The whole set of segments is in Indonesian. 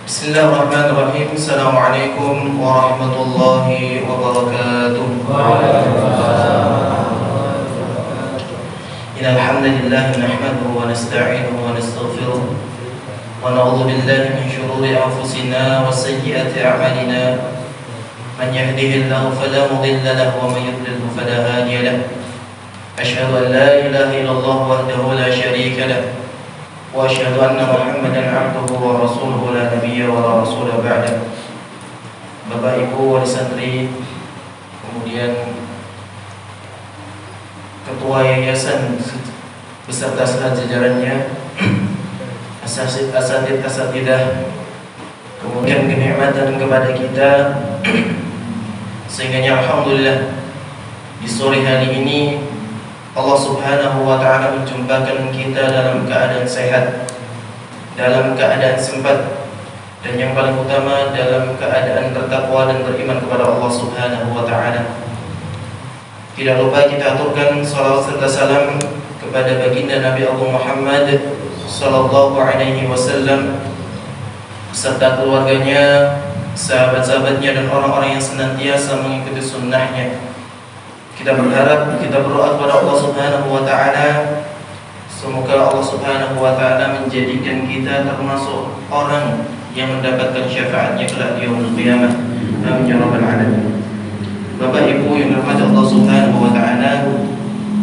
Bismillahirrahmanirrahim. Assalamualaikum warahmatullahi wabarakatuh. Innal hamdalillah nahmaduhu wa nasta'inuhu wa nastaghfiruh wa na'udzu billahi min shururi anfusina wa sayyiati a'malina. Man yahdihillahu fala mudilla lahu wa man yudlilhu fala hadiya lahu. Asyhadu an la ilaha illallah wahdahu la syarika lahu wa asyhadu anna Muhammadan 'abduhu wa rasuluhu la nabiyya wa la rasula ba'da. Bapak Ibu wali santri, kemudian ketua yayasan beserta jajarannya, asatidah, kemudian kenikmatan kepada kita sehingga alhamdulillah di sore hari ini Allah Subhanahu wa ta'ala menjumpakan kita dalam keadaan sehat, dalam keadaan sempat, dan yang paling utama dalam keadaan bertakwa dan beriman kepada Allah Subhanahu wa ta'ala. Tidak lupa kita aturkan salawat serta salam kepada baginda Nabi Allah Muhammad sallallahu alaihi wasallam serta keluarganya, sahabat-sahabatnya, dan orang-orang yang senantiasa mengikuti sunnahnya. Kita berharap, kita berdoa kepada Allah Subhanahu wa ta'ala, semoga Allah Subhanahu wa ta'ala menjadikan kita termasuk orang yang mendapatkan syafaatnya kelak di yaumul qiyamah. Amin ya rabbal alamin. Bapak Ibu yang dirahmati Allah Subhanahu wa ta'ala,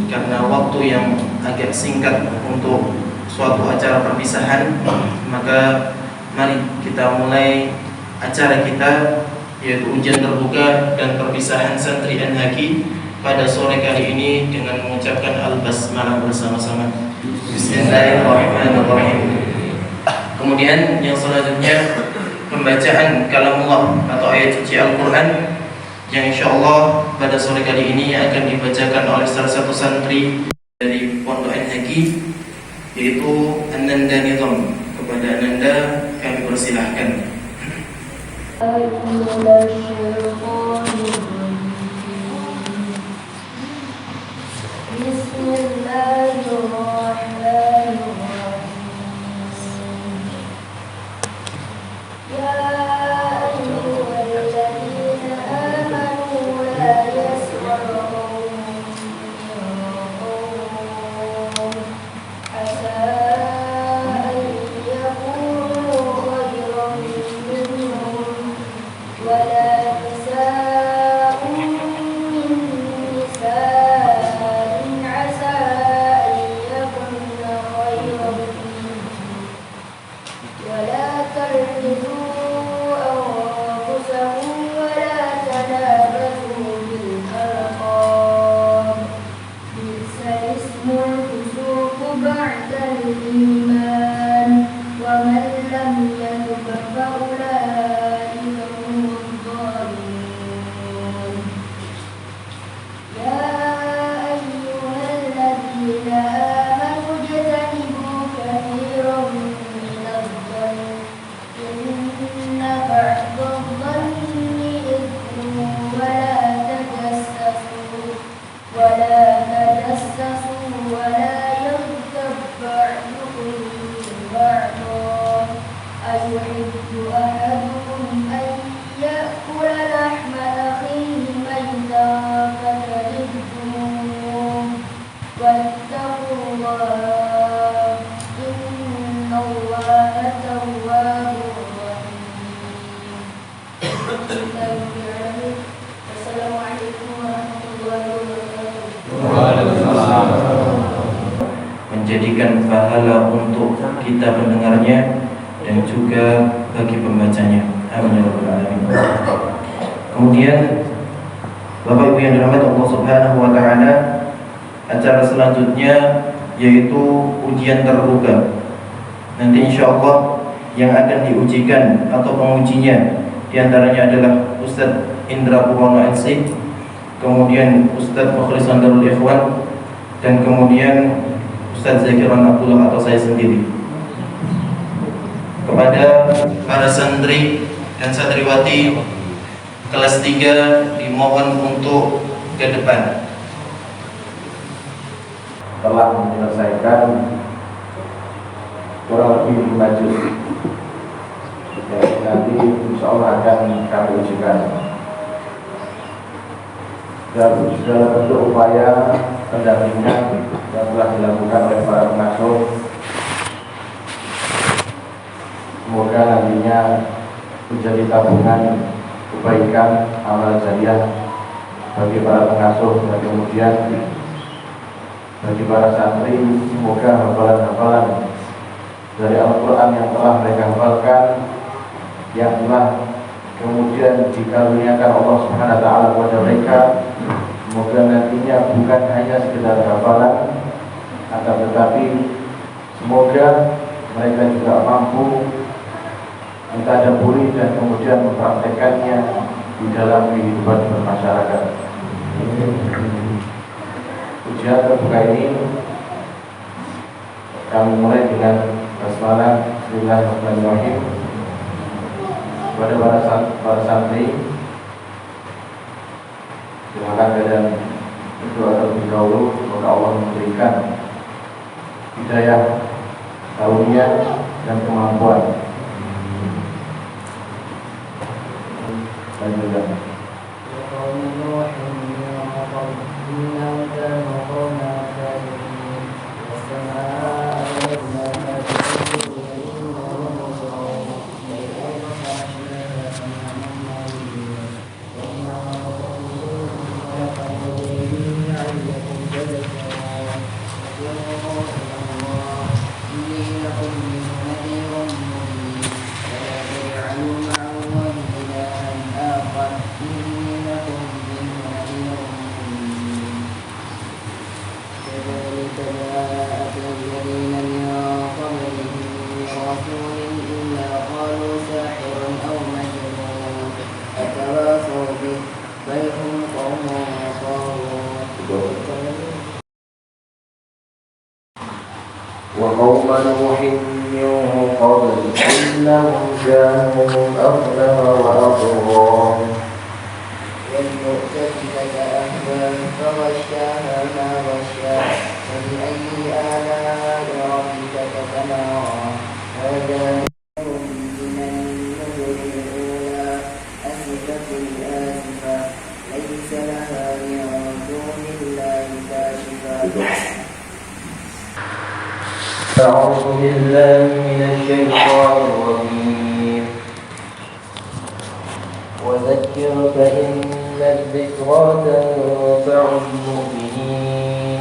karena waktu yang agak singkat untuk suatu acara perpisahan, maka mari kita mulai acara kita, yaitu ujian terbuka dan perpisahan santri NHQ pada sore kali ini dengan mengucapkan al-basmalah bersama-sama. Bismillahirrahmanirrahim. Kemudian yang selanjutnya pembacaan kalamullah atau ayat suci Al-Quran yang insyaallah pada sore kali ini akan dibacakan oleh salah satu santri dari Pondok NHQ, yaitu Ananda Nizam. Kepada Ananda kami persilahkan. Menjadikan pahala untuk kita pendengarnya dan juga bagi pembacanya. Amin ya rabbal alamin. Kemudian Bapak Ibu yang dirahmati Allah Subhanahu wa ta'ala, acara selanjutnya yaitu ujian terbuka. Nanti insyaallah yang akan diujikan atau pengujinya diantaranya adalah Ustadz Indra Purwono LC, kemudian Ustadz Mukhlisan Darul Ikhwan, dan kemudian Ustadz Zakiran Abdullah atau saya sendiri. Kepada para santri dan santriwati kelas 3 dimohon untuk ke depan. Telah menyelesaikan kurang lebih 5 juz. nanti insya Allah akan kami ujikan. Dan segala bentuk upaya pendampingan yang telah dilakukan oleh para pengasuh, semoga nantinya menjadi tabungan kebaikan amal jariah bagi para pengasuh, dan kemudian bagi para santri, semoga hafalan-hafalan dari Al-Quran yang telah mereka hafalkan, yang telah kemudian dikaruniakan Allah Subhanahu wa Ta'ala kepada mereka, semoga nantinya bukan hanya sekedar hafalan, akan tetapi semoga mereka juga mampu mentadaburi dan kemudian mempraktekannya di dalam kehidupan bermasyarakat. Ujian terbuka ini kami mulai dengan basmalah Bismillahirrahmanirrahim. Kepada para santri, silakan kalian berdoa terlebih dahulu, semoga Allah memberikan hidayah, karunia dan kemampuan. Lanjutkan. وقوم نوح من قبل إنهم كانوا أظلم وأطغى والمؤتفكة أهوى فغشاها ما غشا فبأي آلاء ربك تتمارى هذا من النذر الأولى أزفت الآزفة ليس لها من دون الله كاشفة. أعوذ بالله من الشيطان الرجيم. وذكر فإن الذكرى تنفع المؤمنين.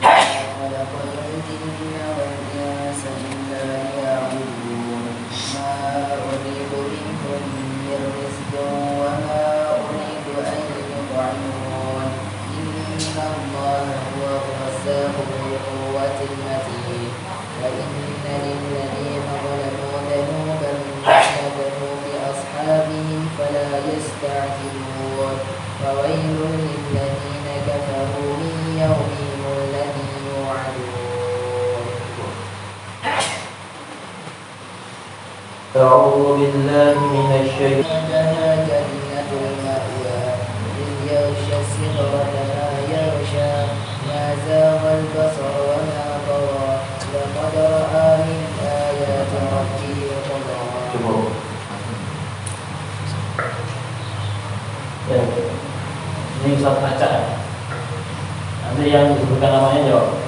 خلق الجن والإنس إلا ليعبدون ما أريد منهم من رزق وما أريد أن يطعمون إن الله هو الرزاق ذو القوة المتين. وإن للذين ظلموا ذنوبا فاستغفروا بأصحابهم فلا يستعجلون. فويل للذين كفروا من يومهم الذي يوعدون. أعوذ بالله من الشيطان. هذا جنة المأوى إذ يغشى السدرة ما يغشى ما زاغ البصر وما طغى لقد رأى من آيات ربه الكبرى. Ya, ini Ustaz Acak. Nanti yang disebutkan namanya jawab.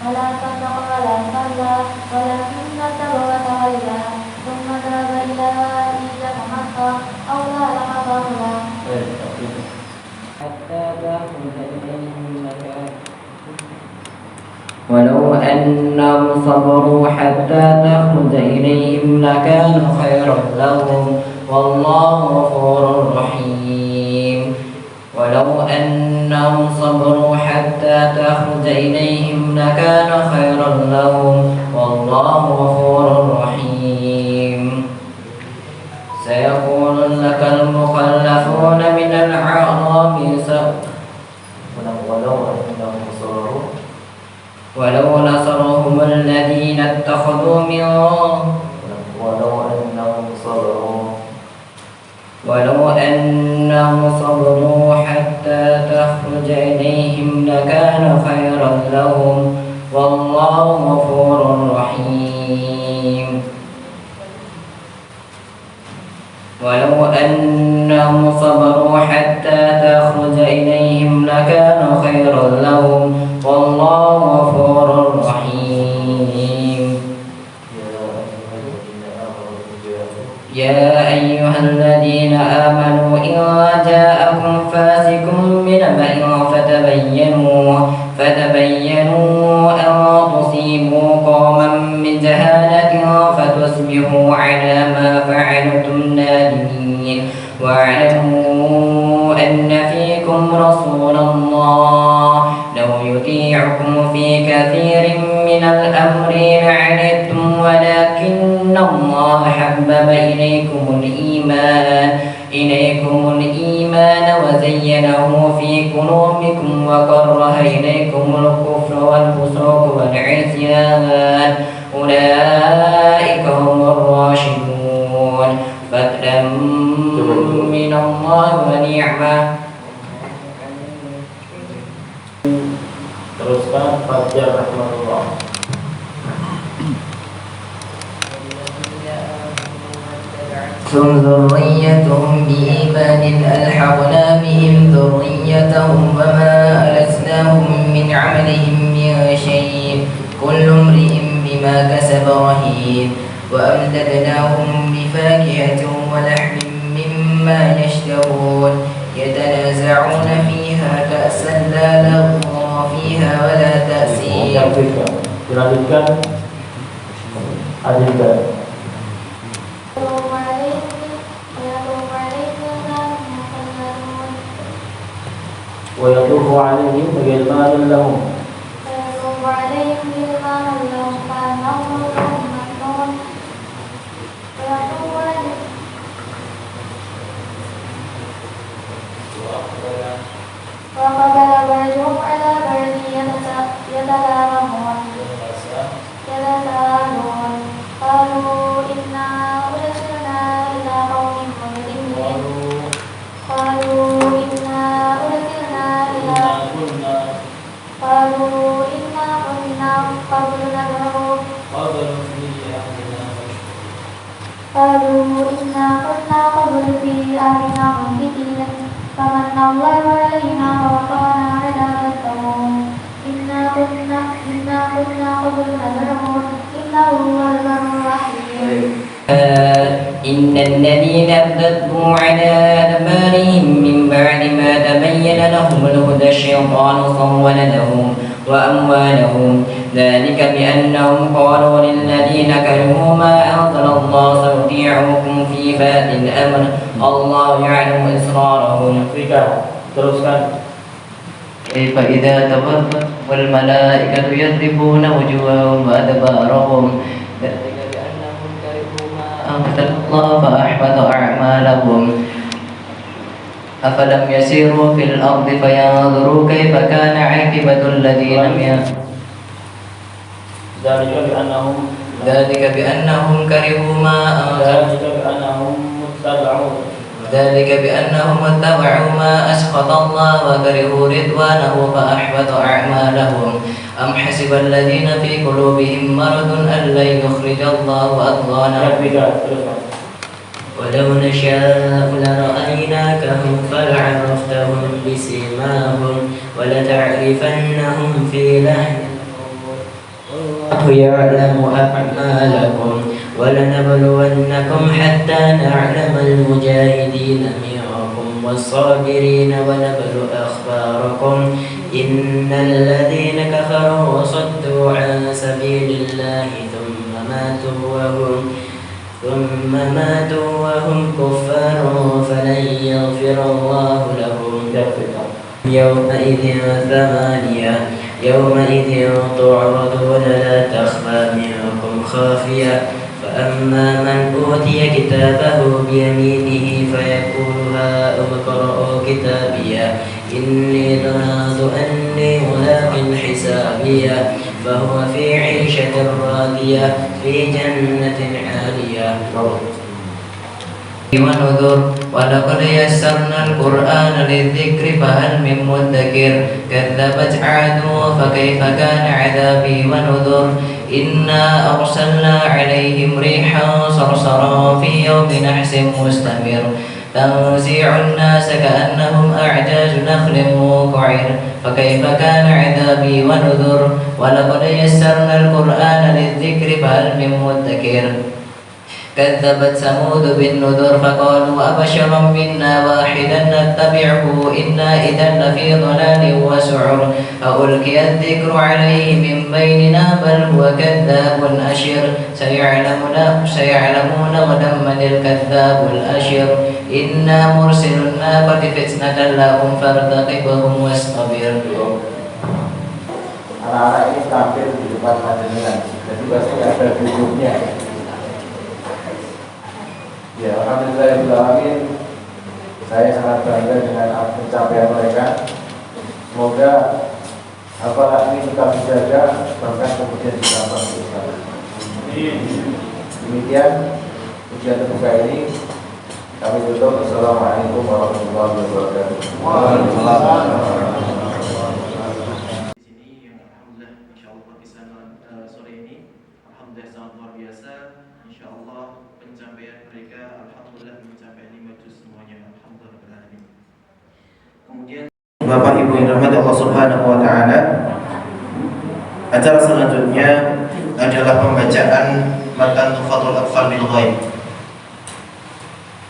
ولا صدق ولا صلى ولكن كذب وتولى ثم ذهب إلى أهله يتمطى أولى لك ضرا حتى تأخذ إليهم مكان. ولو أنهم صبروا حتى تخرج إليهم لكان خيرا لهم والله غفور رحيم. ولو أنهم صبروا حتى تخرج إليهم لكان خيرا لهم والله غفور رحيم. سيقول لك المخلفون من الأعراب ولو نصرهم الذين اتخذوا من ولو أنهم صبروا حتى تخرج إليهم لكان خيرا لهم والله غفور رحيم ولو أنهم صبروا حتى تخرج إليهم لكان خيرا لهم والله غفور رحيم يا أيها الذين آمنوا إن جاءكم فاسق بنبأ فتبينوا أن تصيبوا قوما بجهالة فتصبحوا على ما فعلتم نادمين واعلموا أن فيكم رسول الله لو يطيعكم في كثير من الأمر لعنتم ولكن الله حبب إليكم الإيمان وزينه في قلوبكم وكره إليكم الكفر والفسوق والعصيان أولئك هم الراشدون فضلا من الله ونعمة. Teruskan Fajar rahmatullah. ذريتهم بإيمان ألحقنا بهم ذريتهم وما ألتناهم من عملهم من شيء كل امرئ بما كسب رهين وأمددناهم بفاكهة ولحم مما يشتهون يتنازعون فيها كأسا لا لغو فيها ولا تأثيم. Dilanjutkan Adinda. ويطوف عليهم غلمان لهم وقبل بعضهم على بعض يتلاومون قالوا إنا أرسلنا إلى قوم مجرمين قالوا إنا كنا قبل ندعوه في أهلنا مشركين فمن الله علينا ووقانا عذاب السموم إنا كنا قبل ندعوه إنه هو البر الرحيم. إن الذين ارتدوا على أدبارهم من بعد ما تبين لهم الهدى الشيطان صول لهم وأموالهم ذلك بأنهم قالوا للذين كرهوا ما أنزل الله سنطيعكم في بعض الأمر الله يعلم إسرارهم. Teruskan. فإذا تبرأ والملائكة يضربون وجوههم وأدبارهم ذلك بأنهم كرهوا ما أنزل الله فأحبط أعمالهم. أفلم يسيروا في الأرض فينظروا كيف كان عاقبة الذين من ذلك بأنهم كرهوا ما ذلك بأنهم اتبعوا ما أسخط الله وكرهوا رضوانه فأحبط أعمالهم. أم حسب الذين في قلوبهم مرض أن لن يخرج الله أضغانهم ولو نشاء لرأيناكهم فلعرفتهم بسيماهم ولتعرفنهم في لحن القول والله يعلم أعمالكم ولنبلونكم حتى نعلم المجاهدين منكم والصابرين ونبلو أخباركم إن الذين كفروا وصدوا عن سبيل الله ثم ماتوا وهم كفار فلن يغفر الله لهم. يومئذ ثمانية يومئذ تعرضون لا تخفى منكم خافية فأما من أوتي كتابه بيمينه فيقول هاؤم اقرءوا كتابيه إني ظننت أني ملاق حسابيه فهو في عيشة راضية في جنة عالية ونذر ولقد يسرنا القرآن للذكر فهل من مدكر كذبت عاد فكيف كان عذابي ونذر إنا أرسلنا عليهم ريحا صرصرا في يوم نحس مستمر تنزع الناس كأنهم أعجاز نخل منقعر فكيف كان عذابي ونذر ولقد يسرنا القرآن للذكر فهل من مدكر كذبت ثمود بالنذر فقالوا أبشرا منا واحدا نتبعه إنا إذا لفي ضلال وسعر ألقي الذكر عليه من بيننا بل هو كذاب أشر سيعلمون غدا من الكذاب الأشر إنا مرسل الناقة فتنة لهم فارتقبهم واصطبر. Anak-anak ini tampil di depan panjenengan, jadi pasti ada videonya. Ya, alhamdulillahirrahmanirrahim. Saya sangat bangga dengan pencapaian mereka. Semoga apalah ini tetap dijaga, bahkan kemudian ditambah besar. Demikian ujian terbuka ini kami tutup. Assalamualaikum warahmatullahi wabarakatuh. Waalaikumsalam. Di sini yang alhamdulillah insyaallah perpisahan sore ini alhamdulillah sangat luar biasa. Insyaallah pencapaian mereka alhamdulillah mencapai 5 juz semuanya, alhamdulillah. Kemudian Bapak Ibu yang dirahmati Allah Subhanahu wa taala, acara selanjutnya adalah pembacaan matan Tufatul Atfal bil Ghaib.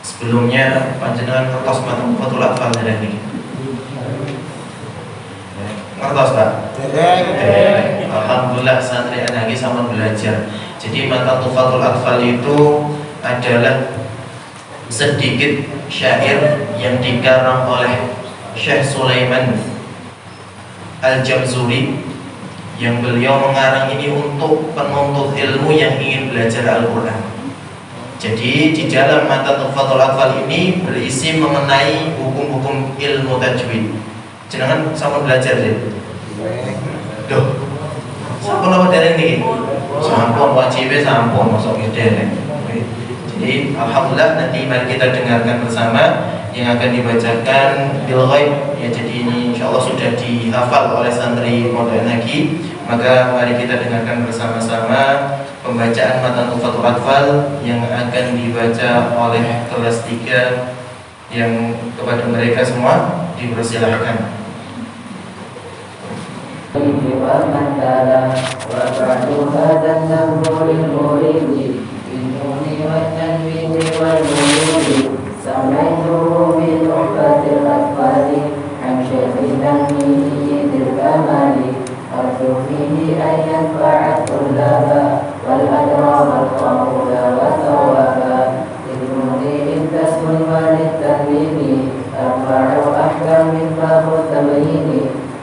Sebelumnya panjenengan ngertos matan Tufatul Atfal dari ini. Ngertos Pak? Alhamdulillah santri anaki sama belajar. Jadi matan Tufatul Atfal itu adalah sedikit syair yang dikarang oleh Syekh Sulaiman Al-Jamzuri, yang beliau mengarang ini untuk penuntut ilmu yang ingin belajar Al-Quran. Jadi di dalam matan Tufatul Atfal ini berisi mengenai hukum-hukum ilmu tajwid. Jangan sama belajar deh. Duh, sampun apa dari ini? Sampun wajibnya sampun masuk ide. Jadi alhamdulillah nanti mari kita dengarkan bersama yang akan dibacakan bil ghaib. Ya, jadi ini insyaallah sudah dihafal oleh santri Pondok Nagi. Maka mari kita dengarkan bersama-sama pembacaan matan Tufatul Atfal yang akan dibaca oleh kelas 3 yang kepada mereka semua dipersilahkan. سميته بتحفة الأطفال عن شيخ تلميذه ذي الكمال أرجو فيه أن ينفع الطلاب والأجر والقبول والثوابا للنور تسكن وللتنوين أربع أحكام باب التبيين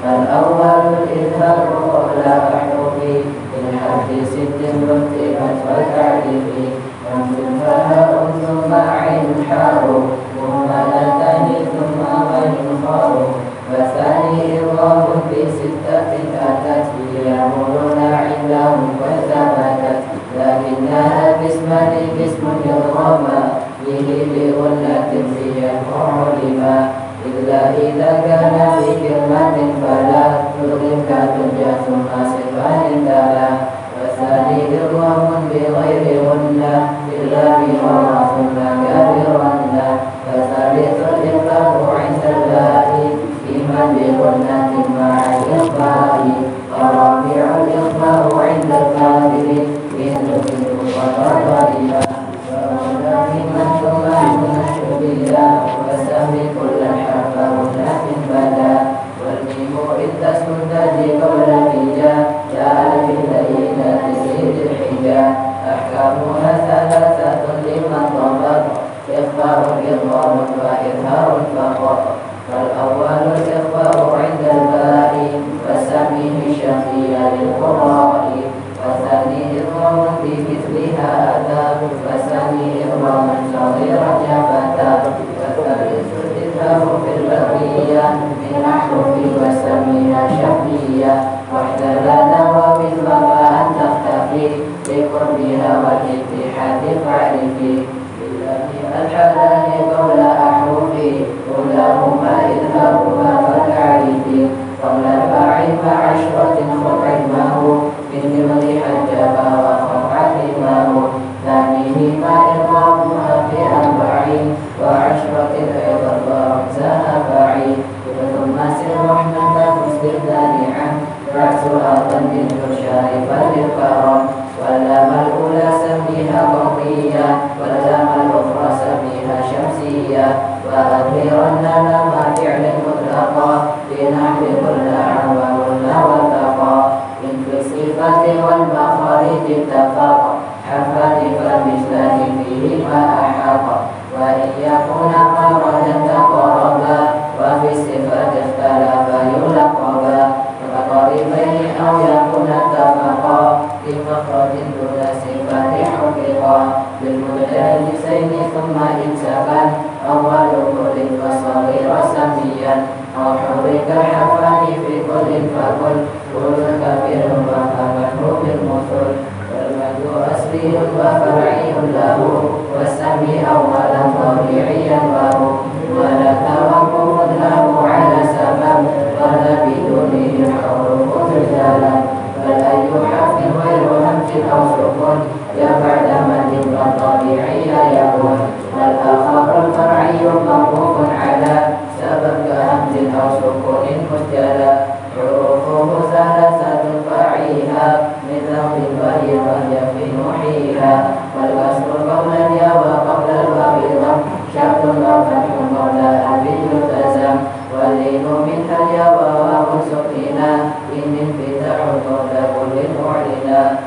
فالأول الإظهار قبل أحرف بالحد 6 رتبت وتعريف فهاء ثم عين حاء ثم لتان ثم غين خاء والثاني إضغام ب6 أتت يأمرون عندهم وثبتت لكنها باسمان باسم يضغما به بغنة في علما إلا إذا كان في كلمة فلا تدرك ترجع ثم صفات تلا والثاني إضغام بغير غنة إلا بغرى ثم كبرنا فثالث الإطلاق عند الباء فيما بغنة مع الإخفاء ورابع الإخفاء عند الكافر يدخل وتطريا وأولى ممن ثم شبيلا وسمي كل حرف هنا بدا والميم إذ تسكن تجي قبل الهجاء جاء في الليلة تزيد الحجاء أحكامها ثلاثة لمن ضبط إخفاء إضغام وإظهار فقط فالأول الإخفاء عند الباء وسميه شفيا للقراء والثاني إضغام بمثلها أتى وسمي إضغاما دانعا رأس أرض شارفا للكرم واللام الأولى سميها قمرية واللام الأخرى سميها شمسية وأظهرن لام فعل مطلقا بنحو قلنا عما قلنا والتقى إن في الصفات والمخارج اتفق حرفان فالمثلان فيهما أحق وإن يكونا خرجا تقربا وفي الصفات اختلفا يلقبا كقريبين أو يكونا اتفقا في مخرج دون صفات حققا بالمتجانسين ثم إن سكن أول كل فصغير سميا أو حرك الحرفان في كل فكل كل كبير وفهمه بالمثل والمد أصلي وفرعي له والسمي أولا طبيعيا له ولا توقف له على سبب ولا بدونه الحروف رجالا بل أي حرف غير همز أو سكون يا بعد مد طبيعي يكون والآخر الفرعي موقوف على سبب كهمز أو سكون مسجلا حروفه ثلاثة فرعيها من ذنب الباء فهي في نوحيها والكسر قبل الياء وقبل الواو ضم شرط وفتح قبل ألف يلتزم واللين منها الياء وواو سكينا إن انفتاح قبل كل معلنا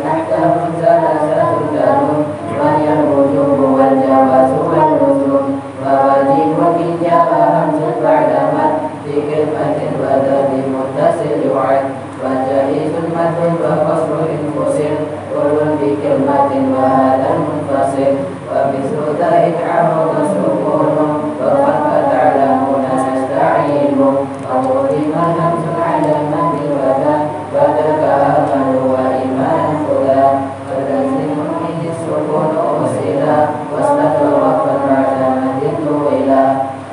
أحكام ثلاثة لهم وهي الوجوب والجواز واللزوم وواجب إن جاء همز بعد مد في كلمة بدا بمتصل يعد وجائز مد وقصر إن فصل كل بكلمة وهذا المنفصل ومثل ذلك عرض سكون وقد تعلمون نستعين وقدم الهمز على مد وذا وذاك أمل وإيمان خذا فلازم منه السكون وصلا وصلا ووقفا بعد مد طويلا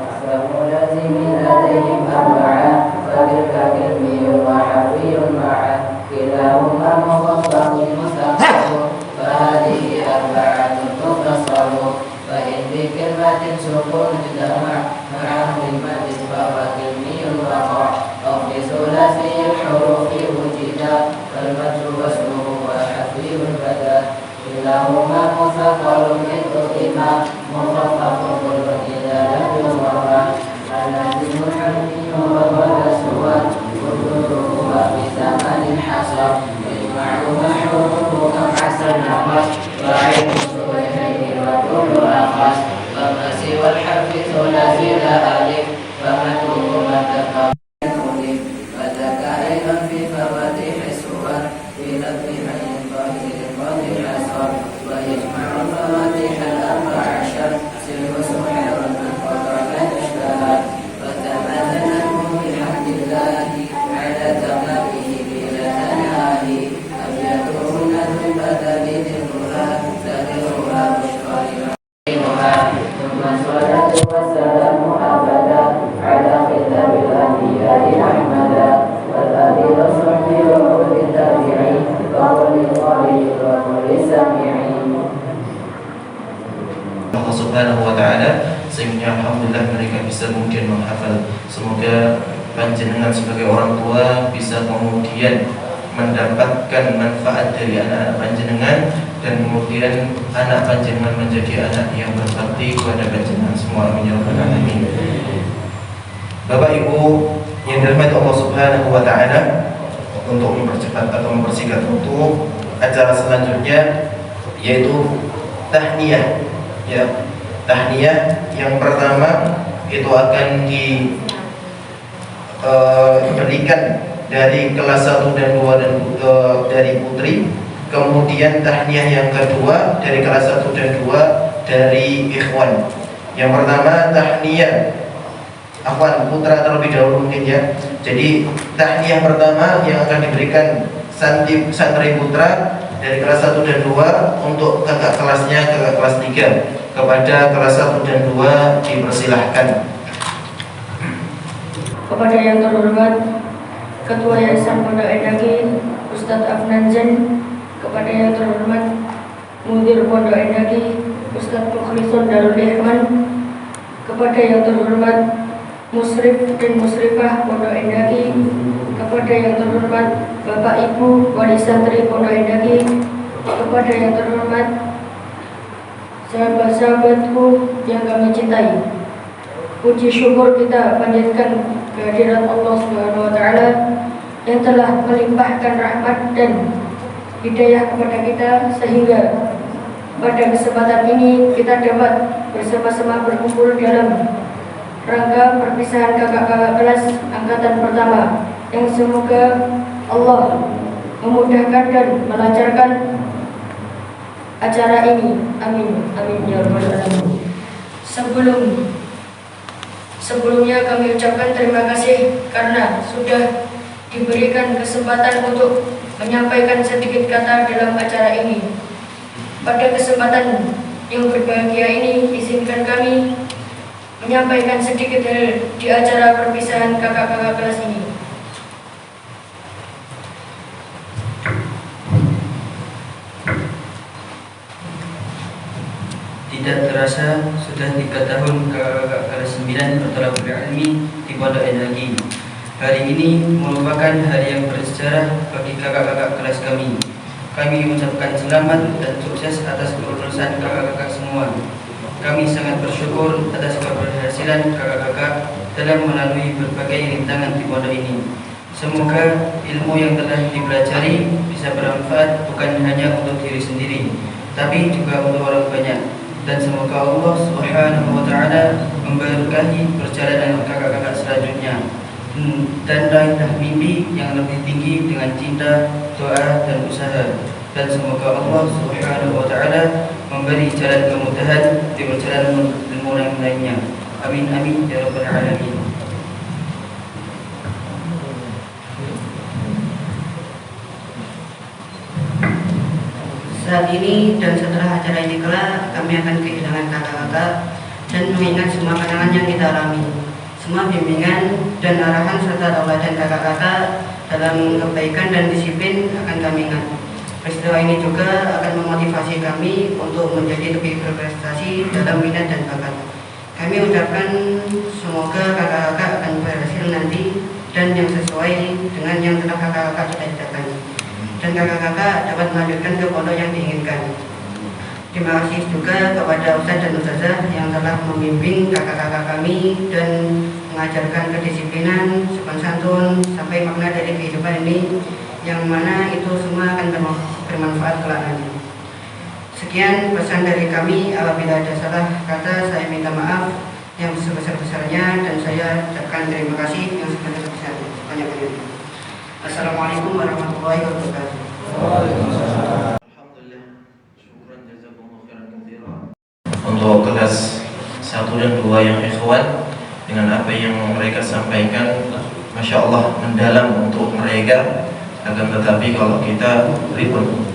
أحكام لازم لديهم أربعة فذلك كلمي وحرفي معا كلاهما مخفف مستقر فهذه أربعة تفصل فإن بكلمة سكون اجتمع مع كلمة فهو كلمي وقع أو في ثلاثي الحروف وجدا فالمد واسمه وحرفي بدا كلاهما مثقل إن أقيما مخفف كل إذا لم يصرف اللازم الحرفي وهو الأسود وجوده بزمن حصر يجمعهما حروف كم عسل نقص وعين سورتين وكل أخص فما سوى الحرف ثلاثي لا ألف فمده مد ألف وذاك أيضا في فواتح السور في لفظ حي ظاهر قد حصر ويجمع الفواتح الأربع عشر سلم سحر من قطع اشتهر وتماثله بحمد الله على تمامه بلا تناهي أبيته نذر بدل ذكرها ذكرها بشرى ثم الصلاة والسلام أبدا على ختام الأنبياء أحمدا والآل والصحب وكل تابعين وكل قارئ وكل سامعين. Allah Subhanahu wa Ta'ala, sehingga alhamdulillah mereka bisa mungkin menghafal. Semoga panjenengan sebagai orang tua bisa kemudian mendapatkan manfaat dari anak-anak panjenengan, dan kemudian anak panjenengan menjadi anak yang berbakti kepada panjenengan semua. Amin ya rabbal alamin. Bapak Ibu yang dirahmati Allah Subhanahu wa Ta'ala, untuk mempercepat atau mempersingkat untuk acara selanjutnya, yaitu tahniyah. Ya, tahniyah yang pertama itu akan diberikan dari kelas 1 dan 2 dan dari putri. Kemudian tahniyah yang kedua dari kelas 1 dan 2 dari ikhwan. Yang pertama tahniyah akhwan putra terlebih dahulu mungkin ya. Jadi tahniyah pertama yang akan diberikan santri putra dari kelas 1 dan 2 untuk kakak kelasnya, kakak kelas 3. Kepada kelas 1 dan 2 dipersilahkan. Kepada yang terhormat Ketua Yayasan Pondok Endaki Ustadz Afnan Zain, kepada yang terhormat Mudir Pondok Endaki Ustadz Mukhlison Darul Ihwan, kepada yang terhormat Musrif dan Musrifah Pondok Endaki kepada yang terhormat Bapak Ibu Wali Santri Pondok Endagi, kepada yang terhormat sahabat-sahabatku yang kami cintai. Puji syukur kita panjatkan kehadirat Allah Subhanahu wa taala yang telah melimpahkan rahmat dan hidayah kepada kita sehingga pada kesempatan ini kita dapat bersama-sama berkumpul dalam rangka perpisahan kakak-kakak kelas angkatan pertama yang semoga Allah memudahkan dan melancarkan acara ini. Amin. Amin ya rabbal alamin. Sebelumnya kami ucapkan terima kasih karena sudah diberikan kesempatan untuk menyampaikan sedikit kata dalam acara ini. Pada kesempatan yang berbahagia ini, izinkan kami menyampaikan sedikit hal di acara perpisahan kakak-kakak kelas ini. Tidak terasa sudah 3 tahun kakak-kakak kelas 9 bertolabul ilmi di Pondok Endagi. Hari ini merupakan hari yang bersejarah bagi kakak-kakak kelas kami. Kami mengucapkan selamat dan sukses atas kelulusan kakak-kakak semua. Kami sangat bersyukur atas keberhasilan kakak-kakak dalam melalui berbagai rintangan di pondok ini. Semoga ilmu yang telah dipelajari bisa bermanfaat bukan hanya untuk diri sendiri, tapi juga untuk orang banyak. Dan semoga Allah Subhanahu wa taala memberkahi perjalanan kakak-kakak selanjutnya dan raihlah mimpi yang lebih tinggi dengan cinta, doa dan usaha. Dan semoga Allah Subhanahu wa taala memberi jalan kemudahan di perjalanan ilmu yang lainnya. Amin amin ya rabbal alamin. Saat ini dan setelah acara ini kelak, kami akan kehilangan kakak-kakak dan mengingat semua kenangan yang kita alami. Semua bimbingan dan arahan serta tauladan kakak-kakak dalam kebaikan dan disiplin akan kami ingat. Peristiwa ini juga akan memotivasi kami untuk menjadi lebih berprestasi dalam minat dan bakat. Kami ucapkan semoga kakak-kakak akan berhasil nanti dan yang sesuai dengan yang telah kakak-kakak cita-citakan. Dan kakak-kakak dapat melanjutkan ke pondok yang diinginkan. Terima kasih juga kepada Ustadz dan Ustazah yang telah membimbing kakak-kakak kami dan mengajarkan kedisiplinan, sopan santun, sampai makna dari kehidupan ini, yang mana itu semua akan bermanfaat kelak nanti. Sekian pesan dari kami. Apabila ada salah kata, saya minta maaf yang sebesar-besarnya dan saya ucapkan terima kasih yang sebesar-besarnya. Banyak-banyak. Assalamualaikum warahmatullahi wabarakatuh. Untuk kelas 1 dan 2 yang ikhwan, dengan apa yang mereka sampaikan, Masya Allah mendalam untuk mereka. Akan tetapi kalau kita ribut,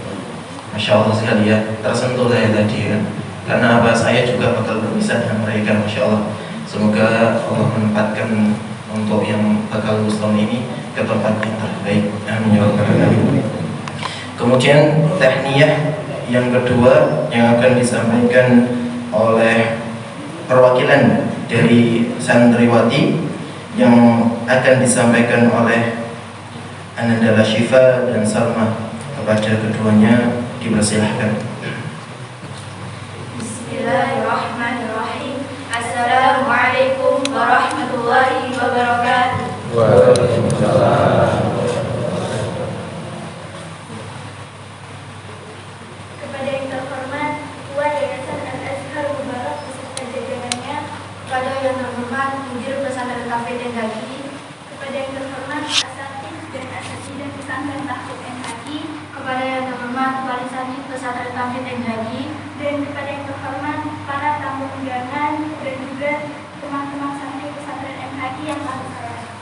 Masya Allah sekali ya, tersentuh saya tadi kan. Karena apa, saya juga bakal berpisah dengan mereka. Masya Allah, semoga Allah menempatkan untuk yang bakal lulus tahun ini ke tempat yang terbaik. Amin ya rabbal alamin. Kemudian tahniyah yang kedua yang akan disampaikan oleh perwakilan dari santriwati yang akan disampaikan oleh Ananda Syifa dan Salma. Kepada keduanya dipersilahkan. Bismillahirrahmanirrahim. Assalamualaikum warahmatullahi wabarakatuh. Waalaikumsalam. Kepada yang terhormat Ketua Yayasan Al-Azhar Mubarak beserta jajarannya, kepada yang terhormat Mudir Pesantren Tahfidz Endagi, kepada yang terhormat Asatidz dan Asatidzah Pesantren Tahfidz Endagi, kepada yang terhormat Wali Santri Pesantren Tahfidz Endagi, dan kepada yang terhormat para tamu undangan dan juga teman-teman santri Pesantren Endagi yang kami sayangi.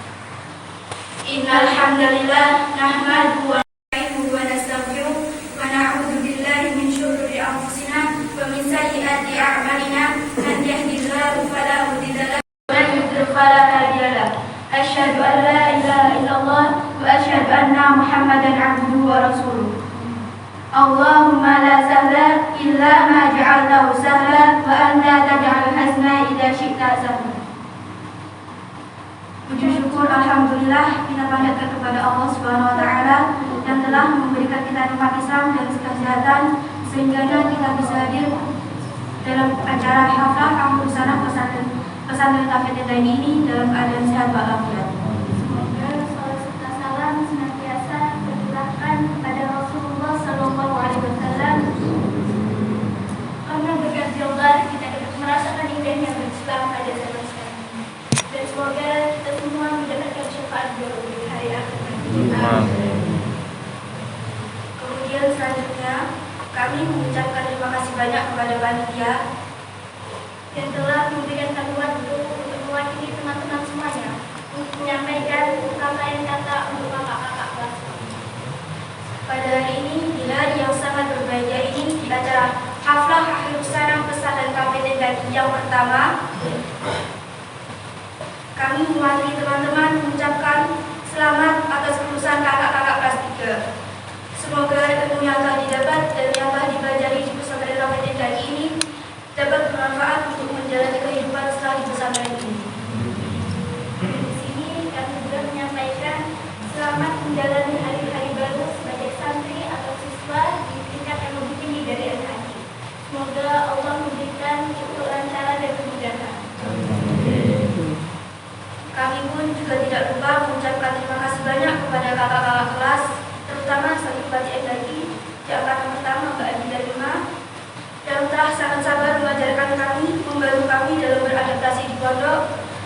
Innal hamdalillah nahmaduhu wa nasta'inuhu wa nastaghfiruh wa na'udzu billahi min shururi anfusina wa min sayyiati a'malina. Man yahdihillahu fala mudilla lahu wa man yudlil fala hadiya lahu. Asyhadu an la ilaha illallah wa asyhadu anna Muhammadan 'abduhu wa rasuluh. Allahumma la sahla illa ma ja'altahu sahla wa anta taj'alul hazna idza syi'ta sahla. Puji syukur bersyukur alhamdulillah kita panjatkan kepada Allah Subhanahu wa taala yang telah memberikan kita nikmat Islam dan kesehatan sehingga kita bisa hadir dalam acara haflah kampung sana pesantren Taufik Hidayah ini dalam keadaan sehat walafiat. Semoga salam serta salam senantiasa tercurahkan kepada Rasulullah Sallallahu Alaihi Wasallam. Karena berkat Allah kita dapat merasakan indahnya berislam pada zaman sekarang. Dan semoga kita semua mendapatkan syafaat beliau di hari akhir nanti. Kemudian selanjutnya kami mengucapkan terima kasih banyak kepada panitia yang telah memberikan kami waktu untuk mewakili teman-teman semuanya untuk menyampaikan ungkapan kata untuk kakak-kakak kelas. Pada hari ini, di hari yang sangat berbahagia ini, di acara haflah akhir sana pesantren Taufik Hidayah yang pertama, kami mewakili teman-teman mengucapkan selamat atas kelulusan kakak-kakak kelas 3. Semoga ilmu yang telah didapat dan yang telah dipelajari di pesantren Taufik Hidayah ini dapat bermanfaat untuk menjalani kehidupan setelah di pesantren ini. Di sini kami juga menyampaikan selamat menjalani hari-hari baru sebagai santri atau siswa di tingkat yang lebih tinggi dari NHI. Semoga Allah memberikan kelancaran dan kemudahan. Kami pun juga tidak lupa mengucapkan terima kasih banyak kepada kakak-kakak kelas, terutama Santri Batik Endaki di angkatan pertama Mbak Adila Lima, yang telah sangat sabar mengajarkan kami, membantu kami dalam beradaptasi di pondok,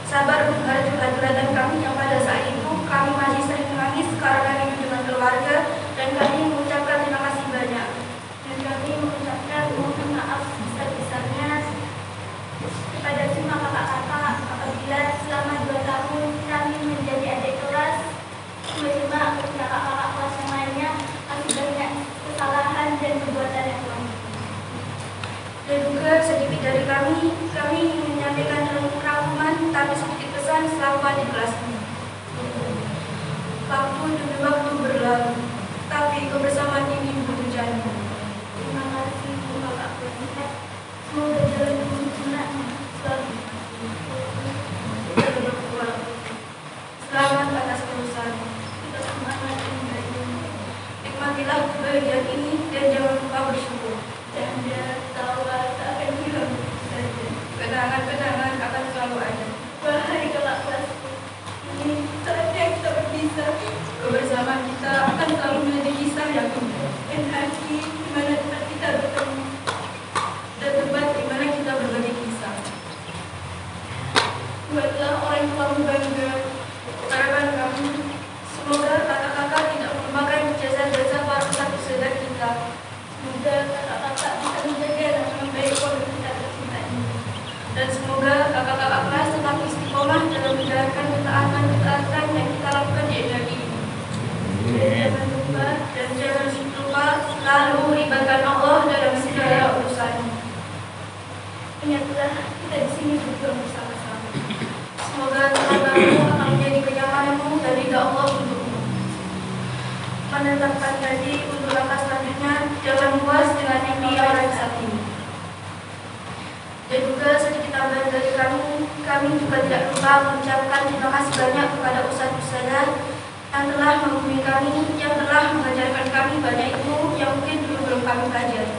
sabar menghargai curhatan kami yang pada saat itu kami masih sering menangis karena rindu dengan keluarga, dan kami mengucapkan terima kasih banyak. Dan kami mengucapkan mohon maaf sebesar-besarnya kepada semua kakak-kakak apabila selama 2 tahun kami menjadi adik kelas, cuma kakak-kakak kelas yang lainnya kami banyak kesalahan dan perbuatan yang lain. Dan juga sedikit dari kami menyampaikan rangkuman tapi sedikit pesan selama di kelas ini. Waktu demi waktu berlalu, tapi kebersamaan ini berjalan. Terima kasih untuk kakak kelas. Semoga jalan ini selalu. Selamat atas kelulusan. Kita semangat ini. Nikmatilah kebahagiaan ini dan jangan lupa bersyukur. Dan tawa tak akan hilang saja. Kenangan-kenangan akan selalu ada. Wahai kakak kelasku, ini saatnya kita berpisah. Kebersamaan kita akan selalu menjadi kisah yang indah dan hati di mana tempat kita bertemu dan tempat di mana kita berbagi kisah. Buatlah orang tuamu bangga. Harapan kami, semoga kakak-kakak tidak melupakan jasa-jasa para ustadz saudara kita. Semoga kakak-kakak bisa menjaga dan membaik pondok kita tercinta ini. Dan semoga kakak-kakak kelas tetap istiqomah dalam menjalankan ketaatan yang kita lakukan di NHI ini. Jangan lupa dan jangan lupa selalu libatkan Allah dalam segala urusan. Ingatlah kita di sini berjuang bersama-sama. Semoga teman-temanmu akan menjadi kenyamananmu dan ridha Allah untukmu. Menetapkan tadi untuk langkah selanjutnya, jangan puas dengan mimpi yang ada saat ini. Dan juga sedikit tambahan dari kami juga tidak lupa mengucapkan terima kasih banyak kepada ustadz-ustadzah yang telah menghubungi kami, yang telah mengajarkan kami banyak ilmu yang mungkin dulu belum kami pelajari.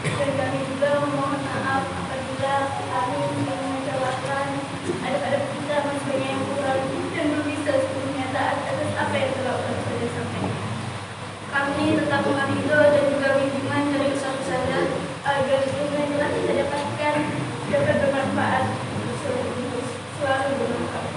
Dan kami juga memohon maaf apabila kami mengecewakan ada kita masih banyak yang kurang dan belum bisa sepenuhnya taat atas apa yang telah sudah sampaikan. Kami tetap mengambil doa dan juga bimbingan dari ustadz-ustadzah agar ilmu yang telah kita dapatkan dapat bermanfaat selalu bermanfaat.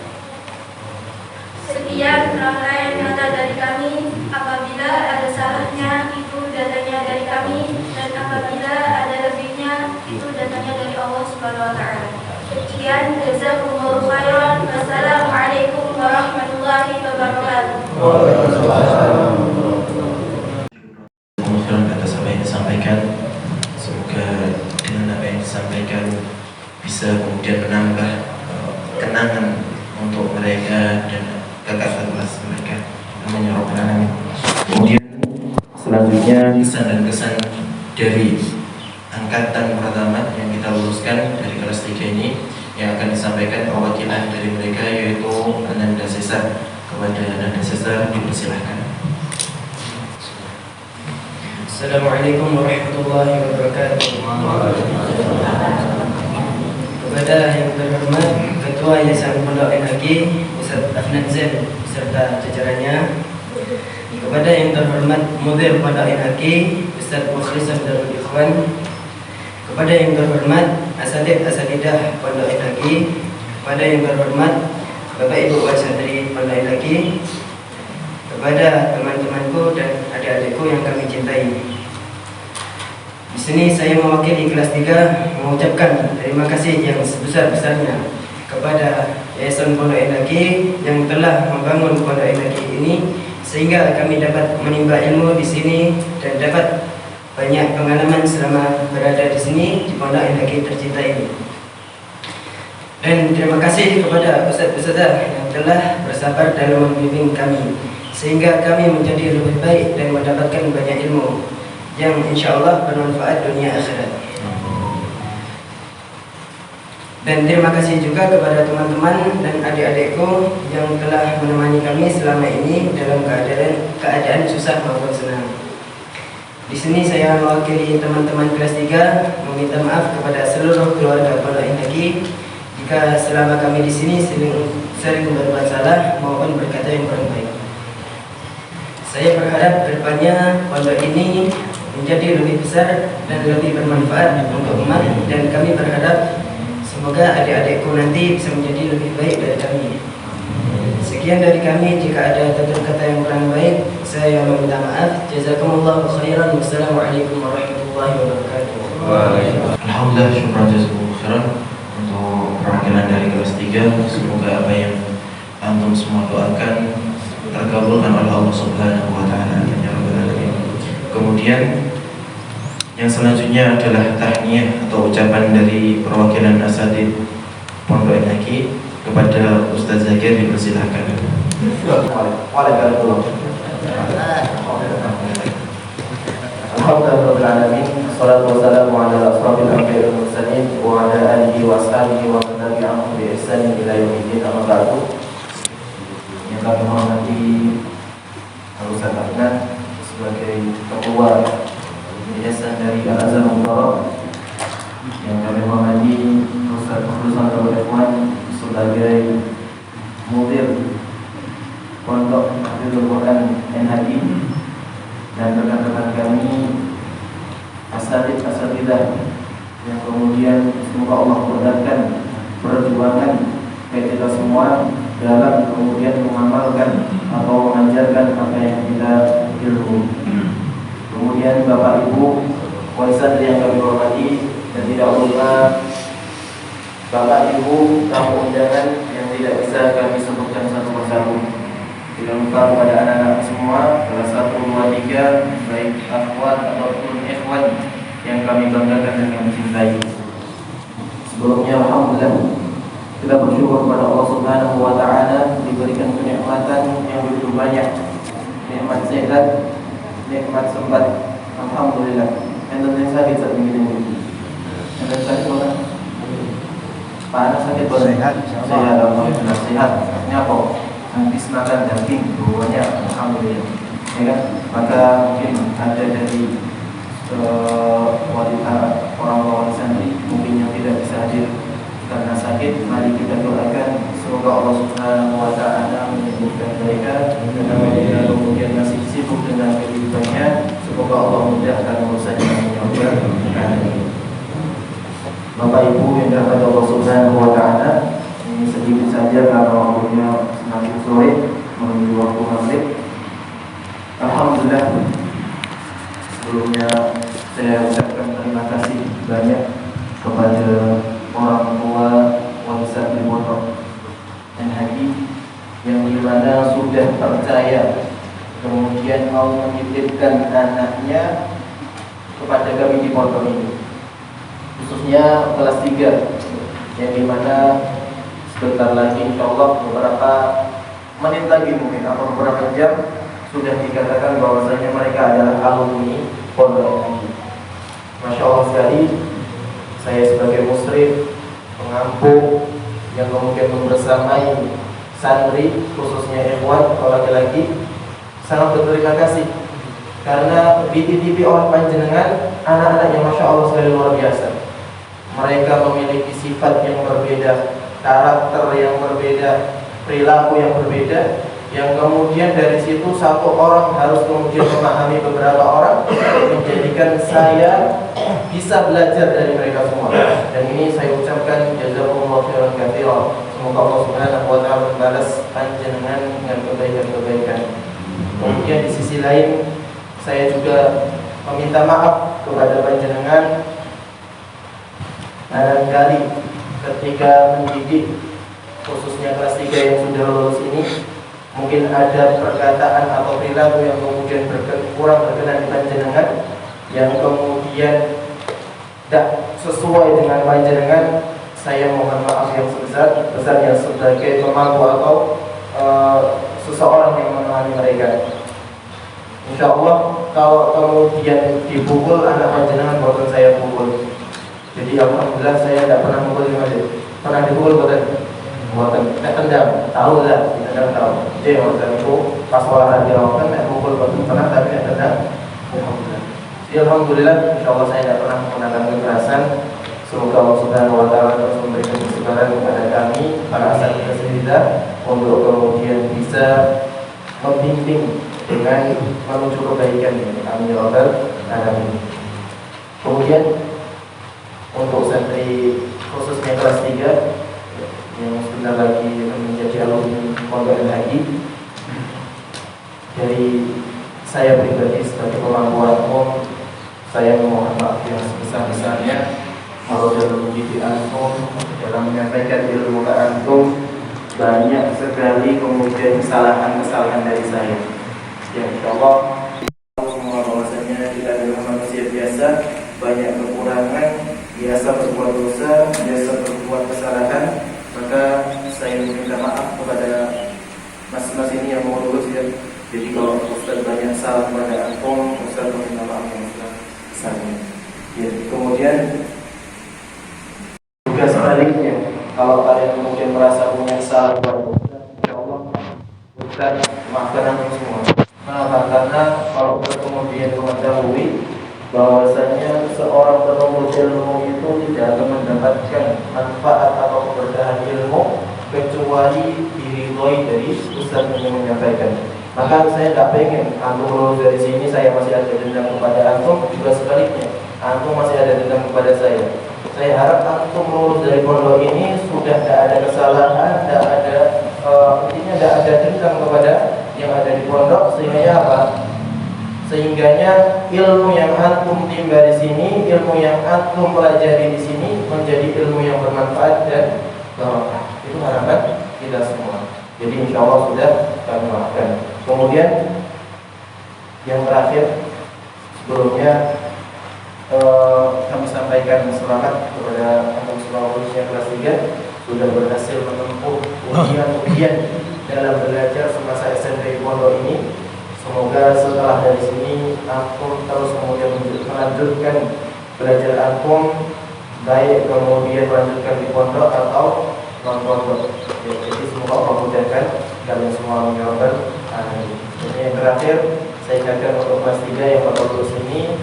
Sekian rangkaian kata dari kami. Apabila ada salahnya itu datanya dari kami, dan apabila ada lebihnya itu datanya dari Allah Subhanahu wa taala. Sekian, jazakumullahu khairan. Wassalamualaikum warahmatullahi wabarakatuh. Atas apa yang disampaikan, semoga dengan apa yang disampaikan bisa kemudian menambah kenangan untuk mereka dan kakak kelas mereka. Amin ya rabbal alamin. Kemudian selanjutnya kesan dan kesan dari angkatan pertama yang kita luluskan dari kelas 3 ini yang akan disampaikan disampaikan perwakilan dari mereka, yaitu Ananda Cesar. Kepada Ananda Cesar dipersilahkan. Assalamualaikum warahmatullahi wabarakatuh. Kepada yang terhormat Ketua Yayasan Pondok NHG Ustaz Afnan Zain beserta jajarannya, kepada yang terhormat Mudir Pondok NHG Ustaz Mukhlis Abdul Ikhwan, kepada yang terhormat Asatidah Pondok NHG, kepada yang terhormat Bapak Ibu Wasantri Pondok NHG, kepada teman-temanku dan adik-adikku yang kami cintai. Di sini saya mewakili kelas 3 mengucapkan terima kasih yang sebesar-besarnya kepada Yayasan Pondok NHG yang telah membangun Pondok NHG ini sehingga kami dapat menimba ilmu di sini dan dapat banyak pengalaman selama berada di sini di Pondok NHG tercinta ini. Dan terima kasih kepada ustaz-ustazah yang telah bersabar dalam membimbing kami sehingga kami menjadi lebih baik dan mendapatkan banyak ilmu yang insya Allah bermanfaat dunia akhirat. Dan terima kasih juga kepada teman-teman dan adik-adikku yang telah menemani kami selama ini dalam keadaan susah maupun senang. Di sini saya mewakili teman-teman kelas 3 meminta maaf kepada seluruh keluarga Pondok NHG jika selama kami di sini sering berbuat salah maupun berkata yang kurang baik. Saya berharap kedepannya pondok ini menjadi lebih besar dan lebih bermanfaat untuk umat, dan kami berharap semoga adik-adikku nanti bisa menjadi lebih baik dari kami. Sekian dari kami, jika ada tutur kata yang kurang baik saya meminta maaf. Jazakumullahu khairan. Wassalamualaikum warahmatullahi wabarakatuh. Alhamdulillah, syukur jazakumullah khairan untuk perwakilan dari kelas 3. Semoga apa yang antum semua doakan terkabulkan oleh Allah Subhanahu wa taala. Kemudian yang selanjutnya adalah tahniyah atau ucapan dari perwakilan asatidz Pondok NHG kepada Ustaz Zakir, dipersilahkan. Waalaikumsalam. Alhamdulillahirobbilalamin. Wassalatu wassalamu ala asrofil anbiya'i wal mursalin wa ala alihi wa ashabihi wa man tabi'ahum bi ihsanin ila yaumiddin. Amma ba'du. Yang kami hormati Ustaz Afnan sebagai ketua yayasan dari Al-Azhar Mubarak, yang kami hormati Ustaz Mukhlis Abdul Ikhwan sebagai mudir Pondok Hafizul Quran NHG, dan rekan-rekan kami asatidah yang kemudian semoga Allah mudahkan perjuangan kita semua dalam kemudian mengamalkan atau mengajarkan apa yang kita ilmu. Kemudian Bapak Ibu warisan yang kami hormati, dan tidak lupa Bapak Ibu tamu undangan yang tidak bisa kami sebutkan satu persatu. Tidak lupa kepada anak-anak semua kelas 1, 2, 3, baik akhwat ataupun ikhwan yang kami banggakan dan kami cintai. Sebelumnya alhamdulillah kita bersyukur kepada Allah Subhanahu wa taala diberikan kenikmatan yang begitu banyak. Nikmat sehat, nikmat sempat. Alhamdulillah. Yang sakit saat ini. Yang sakit mana? Pak anak sakit boleh? Sehat. Alhamdulillah sehat. Ini apa? Habis makan daging, dua-duanya alhamdulillah. Ya kan? Maka mungkin ada dari orang tua santri mungkin yang tidak bisa hadir karena sakit, mari kita doakan semoga Allah Subhanahu wa taala menyembuhkan mereka, dan mereka kemudian masih sibuk dengan kehidupannya, semoga Allah mudahkan urusannya menyambut perkara ini. Bapak Ibu yang dirahmati Allah Subhanahu wa taala, ini sedikit saja karena waktunya semakin sore menuju waktu maghrib. Alhamdulillah, sebelumnya saya ucapkan terima kasih banyak kepada orang tua wanita di Pondok NHG yang dimana sudah percaya kemudian mau menitipkan anaknya kepada kami di pondok ini, khususnya kelas 3 yang dimana sebentar lagi insya Allah beberapa menit lagi mungkin atau beberapa jam sudah dikatakan bahwasanya mereka adalah alumni Pondok NHG. Masya Allah sekali. Saya sebagai muslim, pengampu, yang kemudian membersamai santri, khususnya ikhwan atau laki-laki, sangat berterima kasih karena dititipi oleh panjenengan anak-anak yang masya Allah sekali luar biasa. Mereka memiliki sifat yang berbeda, karakter yang berbeda, perilaku yang berbeda, yang kemudian dari situ satu orang harus kemudian memahami beberapa orang, menjadikan saya bisa belajar dari mereka semua. Dan ini saya ucapkan jazakumullahu khairan katsiran. Semoga Allah Subhanahu wa taala membalas panjenengan dengan kebaikan-kebaikan. Kemudian di sisi lain saya juga meminta maaf kepada panjenengan barangkali ketika mendidik khususnya kelas 3 yang sudah lulus ini mungkin ada perkataan atau perilaku yang kemudian kurang berkenan di panjenengan, yang kemudian tidak sesuai dengan panjenengan. Saya mohon maaf yang sebesar-besarnya sebagai pemangku atau seseorang yang memahami mereka. Insya Allah kalau kemudian dipukul anak panjenengan bukan saya pukul. Jadi alhamdulillah saya tidak pernah mukul pernah dipukul bukan tidak tendang, tahu lah, tidak tahu. Jadi waktu itu pas olahraga kan tidak mukul bukan pernah, tapi tidak tendang. Alhamdulillah. Jadi alhamdulillah insya Allah saya tidak pernah menggunakan kekerasan. Semoga Allah Subhanahu wa taala terus memberikan kesabaran kepada kami para asatidz kita untuk kemudian bisa membimbing dengan menuju kebaikan ini. Amin ya rabbal alamin. Kemudian untuk santri khususnya kelas 3 yang sebentar lagi akan menjadi alumni Pondok Al-Hadi, dari saya pribadi sebagai pemangku umum, saya memohon maaf yang sebesar-besarnya kalau dalam mendidik antum, dalam menyampaikan ilmu ke antum banyak sekali kemudian kesalahan-kesalahan dari saya. Ya insya Allah semua bahwasanya kita adalah manusia biasa, banyak kekurangan, biasa berbuat dosa, biasa berbuat kesalahan. Maka saya meminta maaf kepada mas-mas ini yang mau lulus ya. Jadi kalau Ustaz banyak salah pada antum, Ustaz meminta maaf yang besar-besarnya. Ya, kemudian juga sebaliknya, kalau kalian kemudian merasa punya salah pada Ustaz, insya Allah Ustaz maafkan antum semua. Kenapa? Karena kalau kemudian mengetahui bahwasanya seorang penuntut ilmu itu tidak akan mendapatkan manfaat atau keberkahan ilmu kecuali diridhoi dari Ustaz yang menyampaikan. Maka saya tidak pengen antum lulus dari sini saya masih ada dendam kepada antum, juga sebaliknya antum masih ada dendam kepada saya. Saya harap antum lulus dari pondok ini sudah tidak ada kesalahan, tidak ada intinya tidak ada dendam kepada yang ada di pondok, sehingga apa? Sehingganya ilmu yang antum timba di sini, ilmu yang antum pelajari di sini menjadi ilmu yang bermanfaat dan barokah. Itu harapan kita semua. Jadi insya Allah sudah kami maafkan. Kemudian yang terakhir, sebelumnya kami sampaikan selamat kepada antum semua khususnya kelas 3 sudah berhasil menempuh ujian dalam belajar semasa SMP pondok ini. Semoga setelah dari sini antum terus kemudian melanjutkan belajar antum, baik kemudian melanjutkan di pondok atau non pondok. Ya, jadi semoga Allah mudahkan kalian semua menjawab. Jadi yang terakhir saya ingatkan untuk kelas 3 yang bakal lulus ini,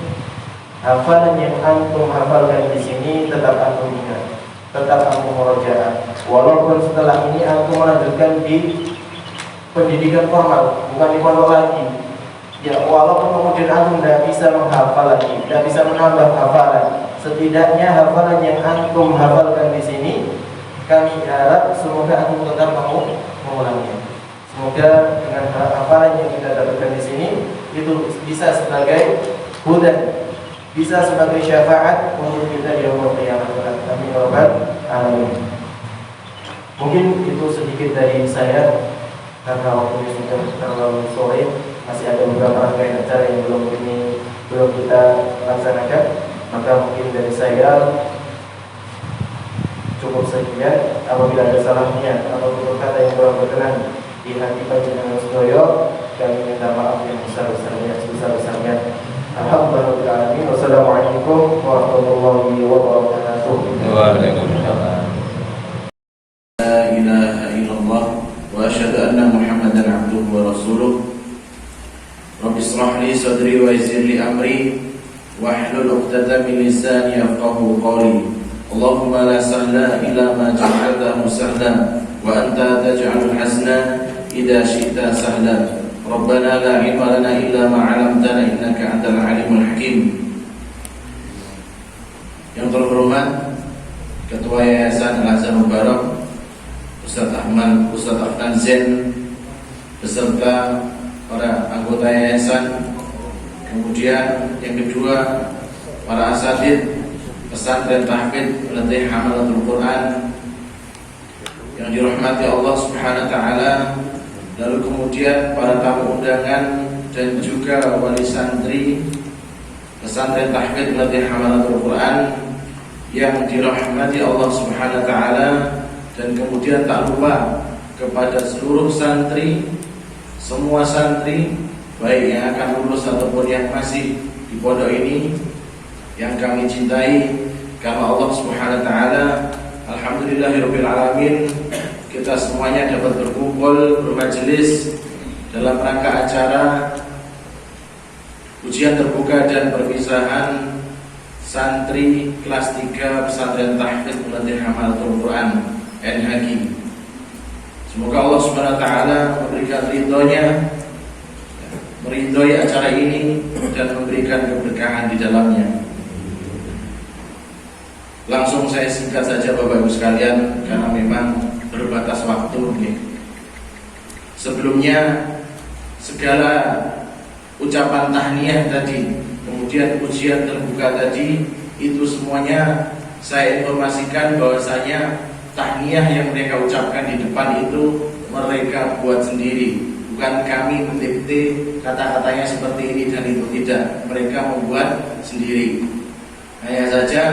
hafalan yang antum hafalkan di sini tetap antum ingat, tetap antum murojaah. Walaupun setelah ini antum melanjutkan di pendidikan formal, bukan di pondok lagi. Ya, walaupun kemudian antum tidak bisa menghafal lagi, tidak bisa menambah hafalan, setidaknya hafalan yang antum hafalkan di sini, kami harap semoga antum tetap mau mengulangnya. Semoga dengan hafalan yang kita dapatkan di sini itu bisa sebagai hudan, bisa sebagai syafaat untuk kita di yaumul qiyamah. Amin ya rabbal alamin. Mungkin itu sedikit dari saya. Karena waktunya sudah terlalu sore, masih ada beberapa rangkaian acara yang belum kita laksanakan. Maka mungkin dari saya cukup sekian. Apabila ada salahnya atau tutur kata yang kurang berkenan di hati panjenengan sedaya, kami minta maaf yang besar-besarnya. Alhamdulillah. Wassalamualaikum warahmatullahi wabarakatuh. Waalaikumsalam. Rabbi ishrah li sadri wa yassir li amri wahlul 'uqdatam min lisani yafqahu qawli. Allahumma la sahla illa ma ja'altahu sahla wa anta taj'alul hazna idza syi'ta sahla. Rabbana la 'ilma lana illa ma 'allamtana innaka antal 'alimul hakim. Yang terhormat Ketua Yayasan Al-Azhar Mubarak Ustaz Afnan Zain beserta para anggota yayasan, kemudian yang kedua para asatidz pesantren tahfidz Latih Hamalatul Quran yang dirahmati Allah Subhanahu wa taala, lalu kemudian para tamu undangan dan juga wali santri pesantren tahfidz Latih Hamalatul Quran yang dirahmati Allah Subhanahu wa taala, dan kemudian tak lupa kepada seluruh santri, semua santri baik yang akan lulus ataupun yang masih di pondok ini yang kami cintai karena Allah Subhanahu wa taala. Alhamdulillahirabbil alamin, kita semuanya dapat berkumpul bermajelis dalam rangka acara ujian terbuka dan perpisahan santri kelas 3 pesantren tahfidz Latih Hamalatul Quran NHQ. Semoga Allah Subhanahu wa taala memberikan ridhonya, meridhoi acara ini dan memberikan keberkahan di dalamnya. Langsung saya singkat saja Bapak Ibu sekalian karena memang berbatas waktu. Sebelumnya segala ucapan tahniah tadi, kemudian ujian terbuka tadi, itu semuanya saya informasikan bahwasanya tahniah yang mereka ucapkan di depan itu mereka buat sendiri, bukan kami mendikte kata-katanya seperti ini dan itu, tidak, mereka membuat sendiri. Hanya saja